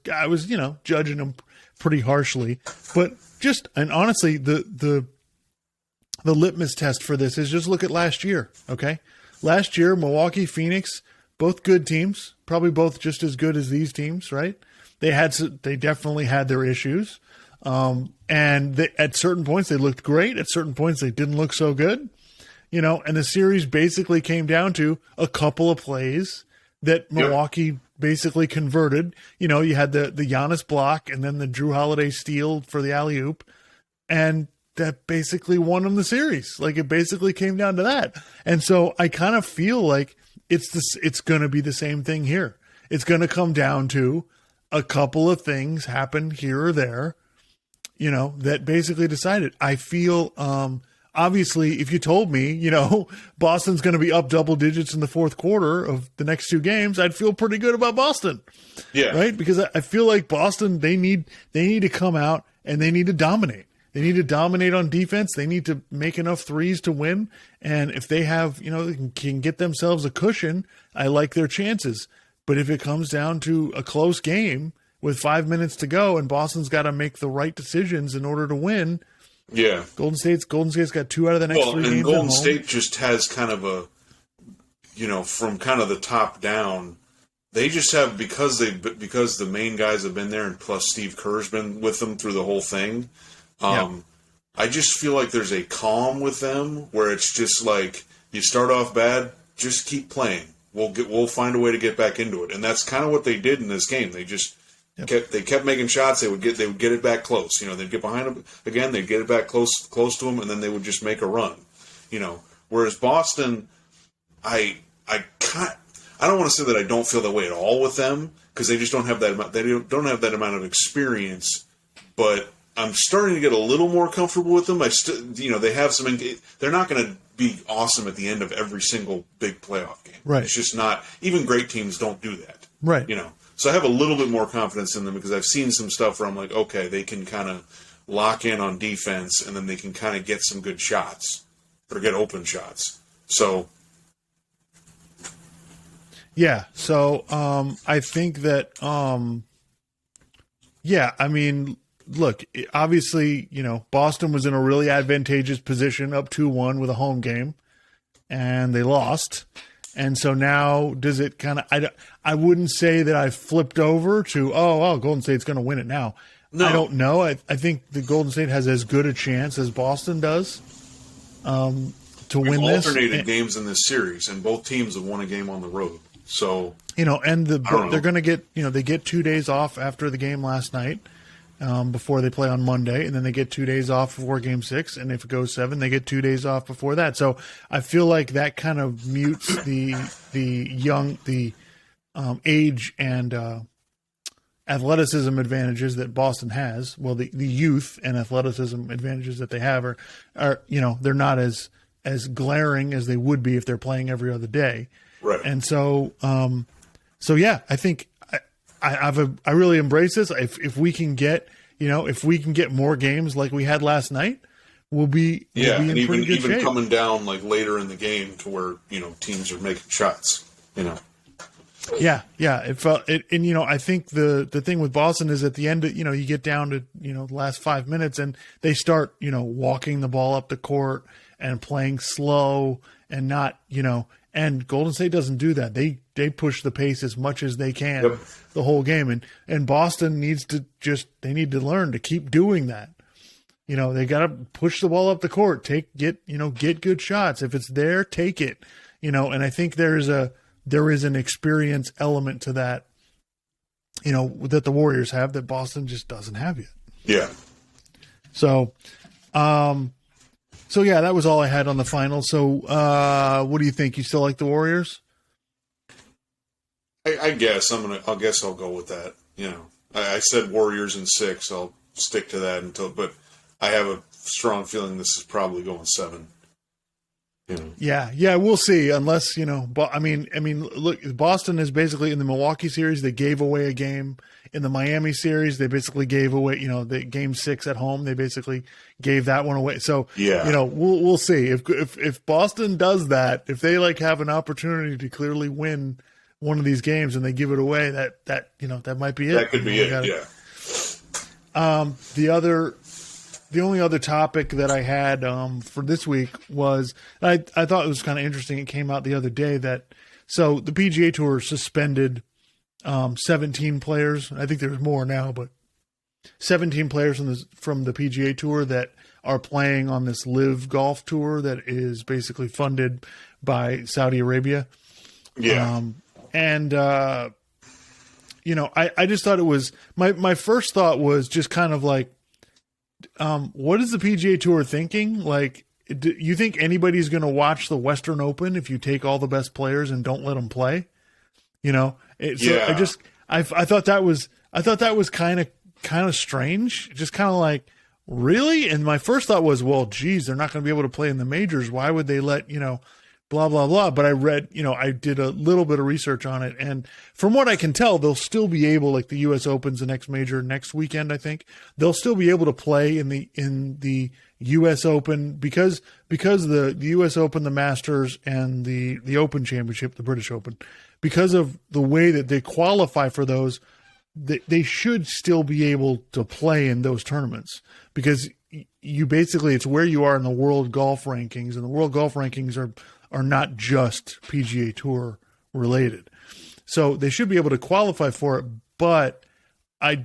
Speaker 1: judging them pretty harshly, and honestly, the litmus test for this is just look at last year. Okay. Last year, Milwaukee, Phoenix, both good teams, probably both just as good as these teams, right? They definitely had their issues. At certain points they looked great. At certain points they didn't look so good. And the series basically came down to a couple of plays that Milwaukee basically converted. You had the Giannis block and then the Drew Holiday steal for the alley-oop, and that basically won them the series. Like, it basically came down to that. And so I kind of feel like it's going to be the same thing here. It's going to come down to a couple of things happen here or there, that basically decided. I feel obviously, if you told me, Boston's going to be up double digits in the fourth quarter of the next 2 games, I'd feel pretty good about Boston. Yeah. Right? Because I feel like Boston, they need to come out and they need to dominate. They need to dominate on defense. They need to make enough threes to win. And if they have, they can get themselves a cushion, I like their chances. But if it comes down to a close game with 5 minutes to go and Boston's got to make the right decisions in order to win,
Speaker 2: yeah,
Speaker 1: Golden State's got 2 out of the next 3 games.
Speaker 2: And Golden State just has kind of a, from kind of the top down, they just have, because the main guys have been there, and plus Steve Kerr's been with them through the whole thing. I just feel like there's a calm with them where it's just like, you start off bad, just keep playing. We'll find a way to get back into it, and that's kind of what they did in this game. They just. Yep. They kept making shots. They would get it back close. They'd get behind them again. They'd get it back close to them, and then they would just make a run. Whereas Boston, I don't want to say that I don't feel that way at all with them, because they just don't have that amount. They don't have that amount of experience. But I'm starting to get a little more comfortable with them. They have some. They're not going to be awesome at the end of every single big playoff game.
Speaker 1: Right.
Speaker 2: It's just not. Even great teams don't do that.
Speaker 1: Right.
Speaker 2: So I have a little bit more confidence in them because I've seen some stuff where I'm like, okay, they can kind of lock in on defense, and then they can kind of get some good shots or get open shots. So,
Speaker 1: yeah. So I think that, look, obviously, Boston was in a really advantageous position up 2-1 with a home game, and they lost. And so now does it kind of – I wouldn't say that I flipped over to, Golden State's going to win it now. No. I don't know. I think the Golden State has as good a chance as Boston does to win this.
Speaker 2: We've alternated games in this series, and both teams have won a game on the road. So
Speaker 1: and they're going to get they get 2 days off after the game last night before they play on Monday, and then they get 2 days off before Game 6, and if it goes 7, they get 2 days off before that. So I feel like that kind of mutes the age and athleticism advantages that Boston has. Well, the youth and athleticism advantages that they have are they're not as glaring as they would be if they're playing every other day.
Speaker 2: Right.
Speaker 1: And so, yeah, I think I really embrace this. If we can get, if we can get more games like we had last night, we'll be in
Speaker 2: and
Speaker 1: pretty good shape.
Speaker 2: Coming down like later in the game to where teams are making shots.
Speaker 1: Yeah. It felt it, and I think the thing with Boston is at the end, you get down to the last 5 minutes and they start walking the ball up the court and playing slow and not And Golden State doesn't do that. They push the pace as much as they can the whole game. And Boston needs to need to learn to keep doing that. They got to push the ball up the court, get good shots. If it's there, take it. And I think there is an experience element to that, that the Warriors have that Boston just doesn't have yet.
Speaker 2: Yeah.
Speaker 1: So yeah, that was all I had on the final. So what do you think? You still like the Warriors?
Speaker 2: I guess I'll go with that. I said Warriors in 6. I'll stick to that but I have a strong feeling this is probably going 7.
Speaker 1: Yeah, we'll see. Unless but I mean, look, Boston is basically in the Milwaukee series. They gave away a game. In the Miami series, they basically gave away. The Game 6 at home. They basically gave that one away. So we'll see if Boston does that. If they have an opportunity to clearly win one of these games and they give it away, that might be it.
Speaker 2: That could be it.
Speaker 1: Yeah. The only other topic that I had for this week was I thought it was kind of interesting. It came out the other day that the PGA Tour suspended 17 players. I think there's more now, but 17 players from the PGA Tour that are playing on this Live Golf Tour that is basically funded by Saudi Arabia.
Speaker 2: Yeah.
Speaker 1: I just thought it was my first thought was just kind of like, what is the PGA Tour thinking? Do you think anybody's going to watch the Western Open if you take all the best players and don't let them play? I thought that was kind of strange. Just kind of like, really? And my first thought was, well, geez, they're not going to be able to play in the majors. Why would they let, blah, blah, blah. But I read, I did a little bit of research on it. And from what I can tell, they'll still be able, like the U.S. Open's the next major next weekend, I think. They'll still be able to play in the U.S. Open because the U.S. Open, the Masters, and the Open Championship, the British Open, because of the way that they qualify for those, they should still be able to play in those tournaments because you basically, it's where you are in the world golf rankings, and the world golf rankings are not just PGA Tour related. So they should be able to qualify for it, but I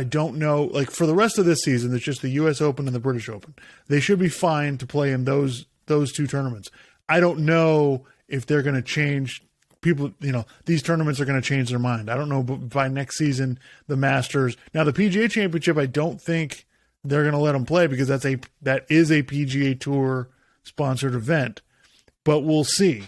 Speaker 1: don't know, for the rest of this season, it's just the U.S. Open and the British Open. They should be fine to play in those two tournaments. I don't know if they're going to change people, these tournaments are going to change their mind. I don't know, but by next season, the Masters. Now, the PGA Championship, I don't think they're going to let them play because that is a PGA Tour sponsored event, but we'll see.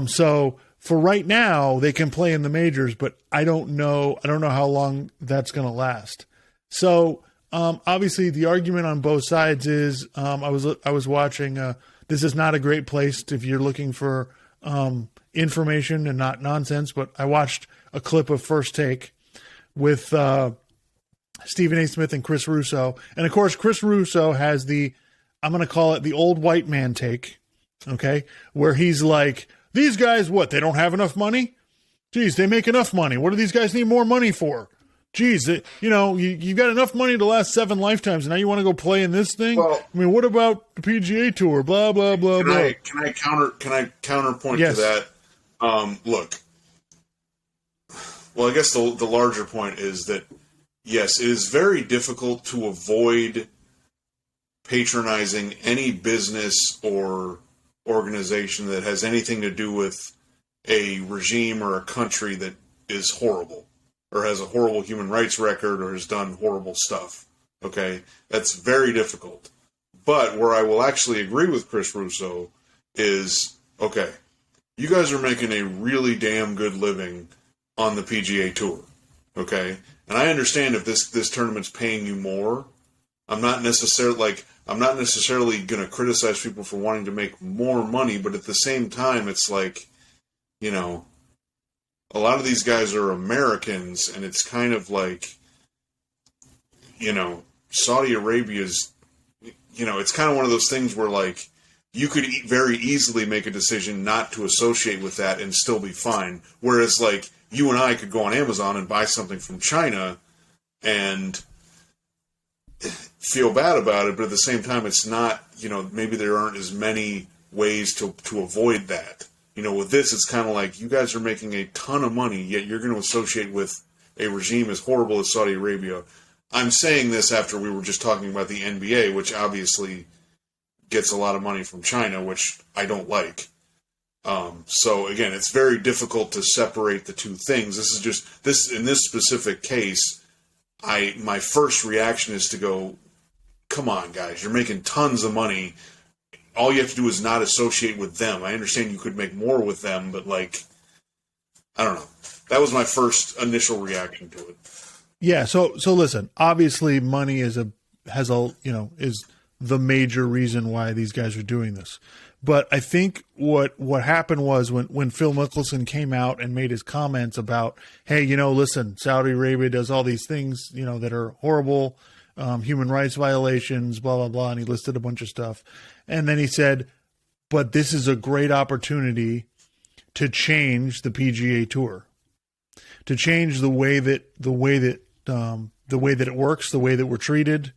Speaker 1: So for right now, they can play in the majors, but I don't know how long that's going to last. So obviously, the argument on both sides is I was watching. This is not a great place if you're looking for information and not nonsense. But I watched a clip of First Take with Stephen A. Smith and Chris Russo, and of course, Chris Russo has I'm going to call it the old white man take, okay, where he's like, these guys, what, they don't have enough money? Geez, they make enough money. What do these guys need more money for? geez, you got enough money to last 7 lifetimes, and now you want to go play in this thing?
Speaker 2: Well,
Speaker 1: I mean, what about the PGA Tour? Blah blah blah blah.
Speaker 2: Can I counterpoint
Speaker 1: Yes.
Speaker 2: to that? Look. Well, I guess the larger point is that yes, it is very difficult to avoid patronizing any business or organization that has anything to do with a regime or a country that is horrible or has a horrible human rights record or has done horrible stuff. Okay? That's very difficult. But where I will actually agree with Chris Russo is, okay, you guys are making a really damn good living on the PGA Tour. Okay? And I understand if this tournament's paying you more. I'm not necessarily going to criticize people for wanting to make more money, but at the same time, it's like, a lot of these guys are Americans, and it's kind of like, Saudi Arabia's, it's kind of one of those things where, like, you could very easily make a decision not to associate with that and still be fine. Whereas, like, you and I could go on Amazon and buy something from China and feel bad about it, but at the same time, it's not, maybe there aren't as many ways to avoid that. With this, it's kind of like you guys are making a ton of money, yet you're going to associate with a regime as horrible as Saudi Arabia. I'm saying this after we were just talking about the NBA, which obviously gets a lot of money from China, which I don't like. So again, it's very difficult to separate the two things. This is just in this specific case. My first reaction is to go, come on, guys, you're making tons of money. All you have to do is not associate with them. I understand you could make more with them, but like, I don't know. That was my first initial reaction to it.
Speaker 1: Yeah. So listen, obviously money is the major reason why these guys are doing this. But I think what happened was when Phil Mickelson came out and made his comments about, hey, listen, Saudi Arabia does all these things, that are horrible, human rights violations, blah, blah, blah. And he listed a bunch of stuff. And then he said, but this is a great opportunity to change the PGA Tour, to change the way that it works, the way that we're treated.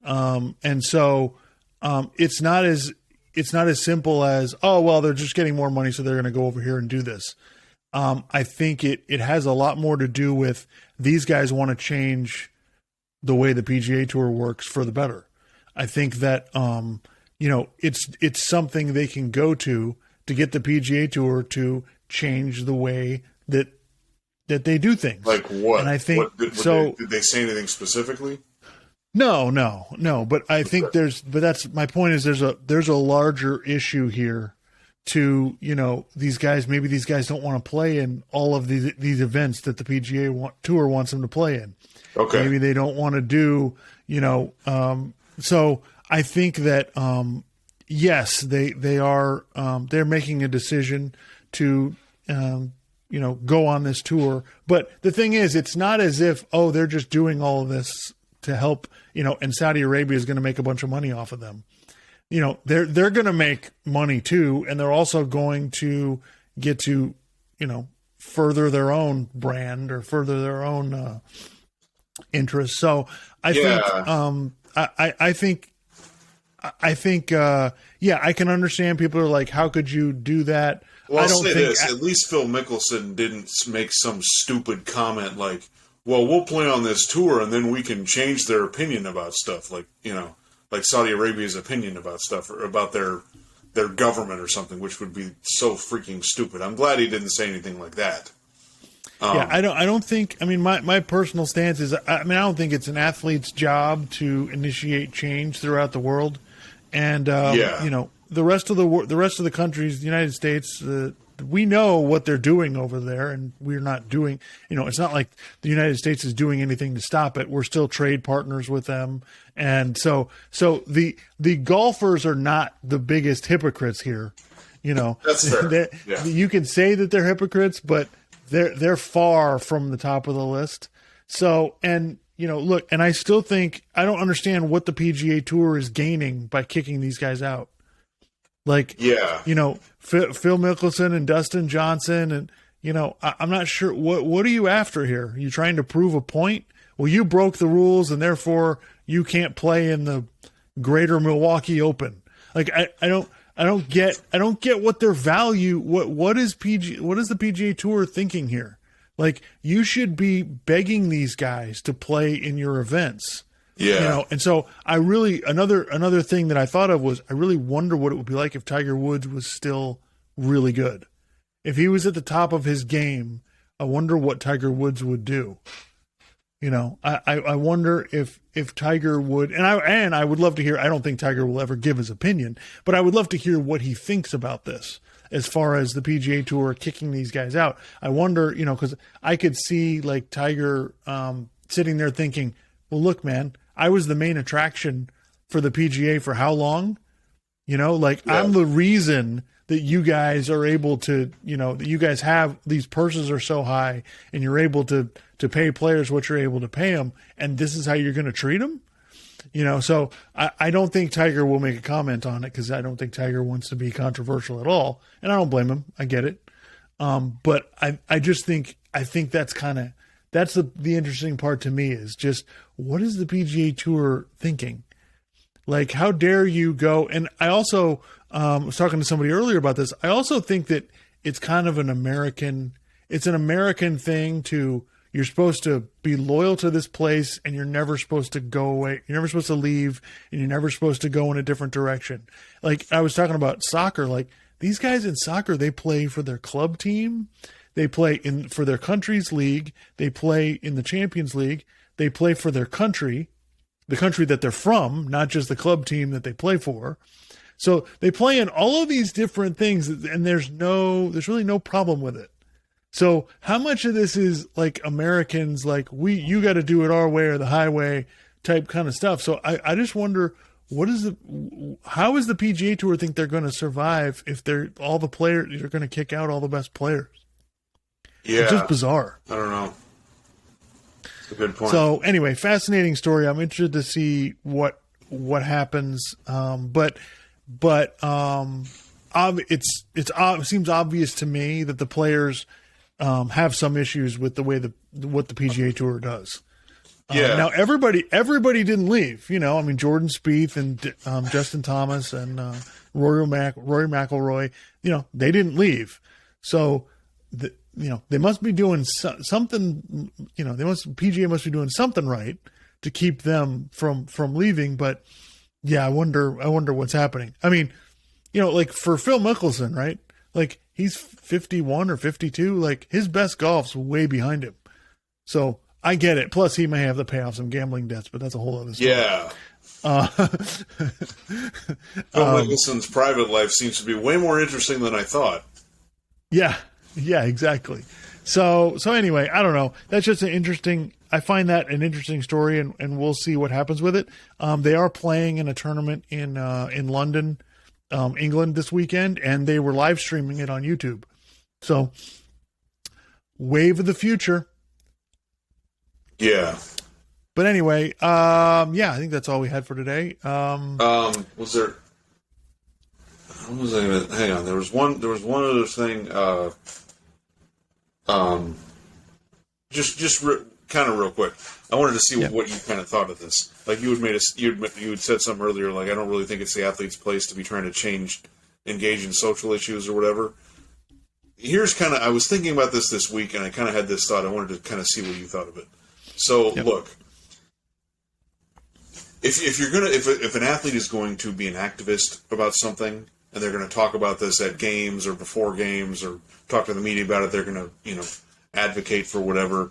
Speaker 1: And so it's not as simple as, oh, well, they're just getting more money, so they're going to go over here and do this. I think it has a lot more to do with these guys want to change the way the PGA Tour works for the better. I think that, it's something they can go to get the PGA Tour to change the way that they do things.
Speaker 2: Like what?
Speaker 1: And I think
Speaker 2: did they say anything specifically?
Speaker 1: No. But I think that's my point is there's a larger issue here to, these guys don't want to play in all of these events that the PGA Tour wants them to play in.
Speaker 2: Okay.
Speaker 1: Maybe they don't want to do, so I think that, yes, they are, they're making a decision to, go on this tour. But the thing is, it's not as if, oh, they're just doing all of this to help, and Saudi Arabia is going to make a bunch of money off of them. They're going to make money too, and they're also going to get to, further their own brand or further their own interests. So I think, I can understand people are like, how could you do that?
Speaker 2: Well, I'll say this. At least Phil Mickelson didn't make some stupid comment like, well, we'll play on this tour and then we can change their opinion about stuff. Like, like Saudi Arabia's opinion about stuff or about their government or something, which would be so freaking stupid. I'm glad he didn't say anything like that.
Speaker 1: I don't think, my personal stance is, I don't think it's an athlete's job to initiate change throughout the world. And, the rest of the countries, the United States, we know what they're doing over there, and we're not doing, it's not like the United States is doing anything to stop it. We're still trade partners with them. And so the golfers are not the biggest hypocrites here.
Speaker 2: That's fair.
Speaker 1: You can say that they're hypocrites, but they're far from the top of the list. So, and look, and I still think I don't understand what the PGA Tour is gaining by kicking these guys out. Like, Phil Mickelson and Dustin Johnson, and I'm not sure what are you after here? Are you trying to prove a point? well, you broke the rules and therefore you can't play in the Greater Milwaukee Open. Like I don't get what their value. What is the PGA Tour thinking here? Like, you should be begging these guys to play in your events.
Speaker 2: Yeah.
Speaker 1: And so I really, another thing that I thought of was, I really wonder what it would be like if Tiger Woods was still really good. If he was at the top of his game, I wonder what Tiger Woods would do. I wonder if Tiger would, and I would love to hear, I don't think Tiger will ever give his opinion, but I would love to hear what he thinks about this. As far as the PGA Tour kicking these guys out, I wonder, because I could see like Tiger sitting there thinking, well, look, man, I was the main attraction for the PGA for how long? I'm the reason that you guys are able to, that you guys have these purses are so high and you're able to pay players what you're able to pay them. And this is how you're going to treat them. So I don't think Tiger will make a comment on it, because I don't think Tiger wants to be controversial at all. And I don't blame him. I get it. But I just think, that's the interesting part to me, is just, what is the PGA Tour thinking? Like, how dare you go? And I also was talking to somebody earlier about this. I also think that it's kind of an American thing to, you're supposed to be loyal to this place and you're never supposed to go away. You're never supposed to leave, and you're never supposed to go in a different direction. Like, I was talking about soccer, like these guys in soccer, they play for their club team. They play for their country's league. They play in the Champions League. They play for their country, the country that they're from, not just the club team that they play for. So they play in all of these different things, and there's really no problem with it. So how much of this is like Americans, like you got to do it our way or the highway type kind of stuff. So I just wonder, how is the PGA Tour think they're going to survive if you're going to kick out all the best players?
Speaker 2: Yeah.
Speaker 1: It's just bizarre.
Speaker 2: I don't know. It's a good point.
Speaker 1: So anyway, fascinating story. I'm interested to see what happens. But it seems obvious to me that the players have some issues with the way what the PGA Tour does.
Speaker 2: Yeah.
Speaker 1: Now everybody didn't leave. Jordan Spieth and Justin Thomas and Rory McIlroy. They didn't leave. So they must be doing something. PGA must be doing something right to keep them from leaving. But yeah, I wonder what's happening. Like for Phil Mickelson, right? Like, he's 51 or 52. Like, his best golf's way behind him. So I get it. Plus, he may have to pay off some gambling debts, but that's a whole other story.
Speaker 2: Yeah. Phil Mickelson's private life seems to be way more interesting than I thought.
Speaker 1: Yeah, exactly. So anyway, I don't know. That's just I find that an interesting story, and we'll see what happens with it. They are playing in a tournament in London, England this weekend, and they were live streaming it on YouTube. So, wave of the future.
Speaker 2: Yeah.
Speaker 1: But anyway, I think that's all we had for today.
Speaker 2: Was there? What was I gonna? Hang on. There was one other thing. Kind of real quick. I wanted to see what you kind of thought of this. Like, you had said something earlier. Like, I don't really think it's the athlete's place to be trying to engage in social issues or whatever. Here's I was thinking about this week, and I kind of had this thought. I wanted to kind of see what you thought of it. So, Look, if an athlete is going to be an activist about something, and they're going to talk about this at games or before games or talk to the media about it, they're going to, advocate for whatever.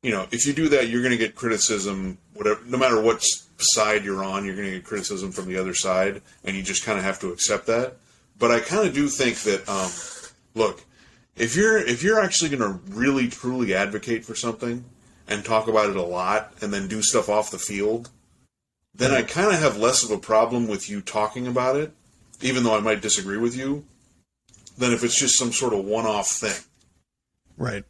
Speaker 2: If you do that, you're going to get criticism, whatever, no matter what side you're on, you're going to get criticism from the other side, and you just kind of have to accept that. But I kind of do think that, look, if you're actually going to really truly advocate for something and talk about it a lot and then do stuff off the field, then I kind of have less of a problem with you talking about it, even though I might disagree with you, than if it's just some sort of one-off thing.
Speaker 1: Right.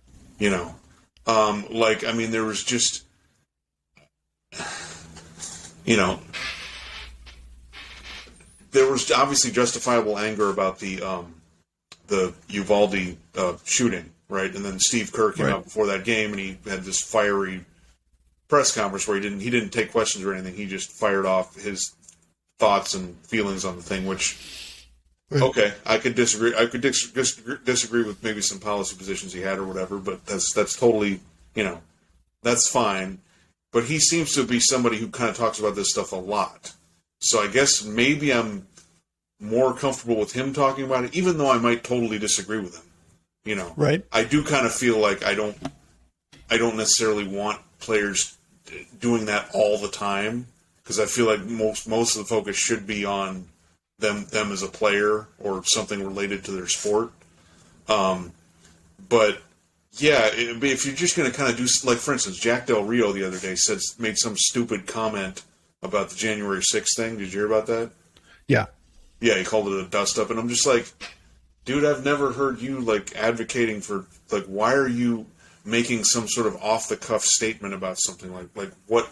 Speaker 2: There was just, there was obviously justifiable anger about the Uvalde shooting, right? And then Steve Kerr came out before that game, and he had this fiery press conference where he didn't take questions or anything. He just fired off his thoughts and feelings on the thing, which, okay, I could disagree. I could disagree with maybe some policy positions he had or whatever, but that's totally, that's fine. But he seems to be somebody who kind of talks about this stuff a lot. So I guess maybe I'm more comfortable with him talking about it, even though I might totally disagree with him.
Speaker 1: Right.
Speaker 2: I do kind of feel like I don't necessarily want players doing that all the time, because I feel like most of the focus should be on them as a player or something related to their sport. But yeah, if you're just going to kind of do, like, for instance, Jack Del Rio the other day made some stupid comment about the January 6th thing. Did you hear about that?
Speaker 1: Yeah.
Speaker 2: Yeah, he called it a dust up, and I'm just like, dude, I've never heard you like advocating for, like, why are you making some sort of off the cuff statement about something like what,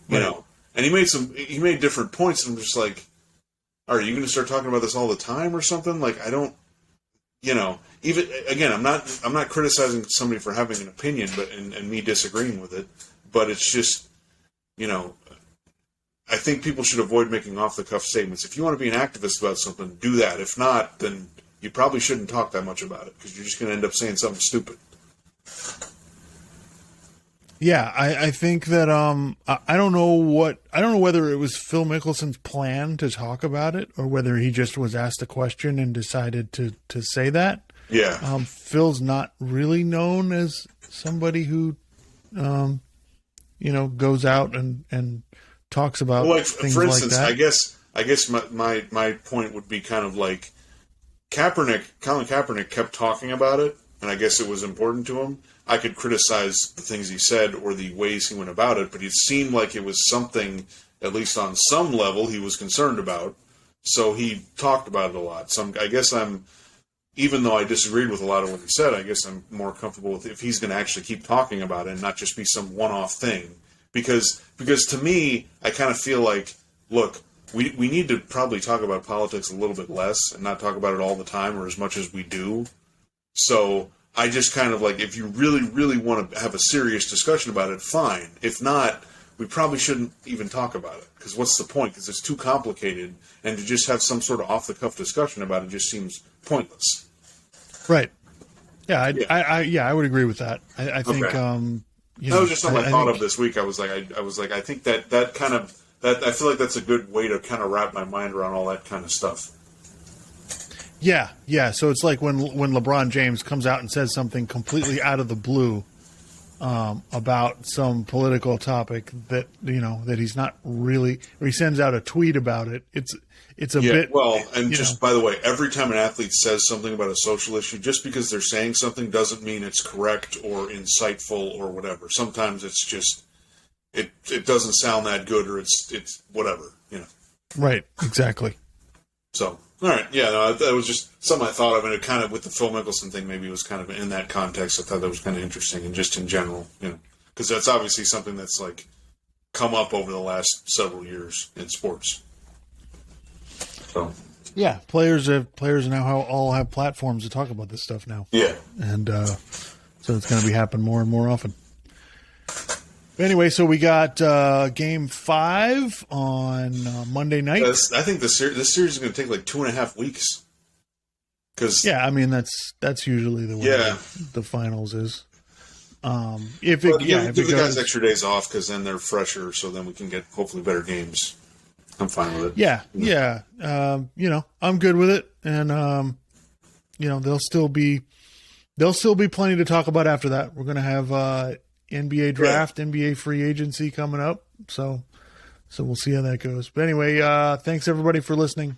Speaker 2: And he made different points, and I'm just like, are you going to start talking about this all the time or something? Like, I don't, even again, I'm not criticizing somebody for having an opinion, but and me disagreeing with it, but it's just, I think people should avoid making off the cuff statements. If you want to be an activist about something, do that. If not, then you probably shouldn't talk that much about it, because you're just going to end up saying something stupid.
Speaker 1: Yeah, I think that I don't know whether it was Phil Mickelson's plan to talk about it, or whether he just was asked a question and decided to say that.
Speaker 2: Yeah.
Speaker 1: Phil's not really known as somebody who goes out and talks about things
Speaker 2: for instance,
Speaker 1: like that.
Speaker 2: I guess my point would be kind of like Colin Kaepernick kept talking about it, and I guess it was important to him. I could criticize the things he said or the ways he went about it, but it seemed like it was something, at least on some level, he was concerned about. So he talked about it a lot. So I guess even though I disagreed with a lot of what he said, I guess I'm more comfortable with if he's going to actually keep talking about it and not just be some one-off thing. Because to me, I kind of feel like, look, we need to probably talk about politics a little bit less and not talk about it all the time or as much as we do. So I just kind of like, if you really, really want to have a serious discussion about it, fine. If not, we probably shouldn't even talk about it, because what's the point? Because it's too complicated, and to just have some sort of off-the-cuff discussion about it just seems pointless.
Speaker 1: Right. Yeah, I would agree with that. I think
Speaker 2: that was just something I thought of this week. I was like, I think that kind of I feel like that's a good way to kind of wrap my mind around all that kind of stuff.
Speaker 1: Yeah. So it's like when LeBron James comes out and says something completely out of the blue about some political topic that that he's not really, or he sends out a tweet about it. It's a bit
Speaker 2: well, and just by the way, every time an athlete says something about a social issue, just because they're saying something doesn't mean it's correct or insightful or whatever. Sometimes it's just it doesn't sound that good, or it's whatever,
Speaker 1: Right. Exactly.
Speaker 2: So. All right, yeah, no, that was just something I thought of, and it kind of, with the Phil Mickelson thing, maybe it was kind of in that context. I thought that was kind of interesting, and just in general, because that's obviously something that's like come up over the last several years in sports. So
Speaker 1: yeah, players now all have platforms to talk about this stuff now.
Speaker 2: Yeah,
Speaker 1: and so it's going to be happening more and more often. Anyway, so we got Game 5 on Monday night.
Speaker 2: I think this series is going to take like 2.5 weeks.
Speaker 1: Yeah, I mean that's usually the way the finals is. If
Speaker 2: give the guys extra days off, because then they're fresher, so then we can get hopefully better games. I'm fine with it.
Speaker 1: Yeah. I'm good with it, and there'll still be plenty to talk about after that. We're going to have NBA draft, NBA free agency coming up. So we'll see how that goes. But anyway, thanks everybody for listening.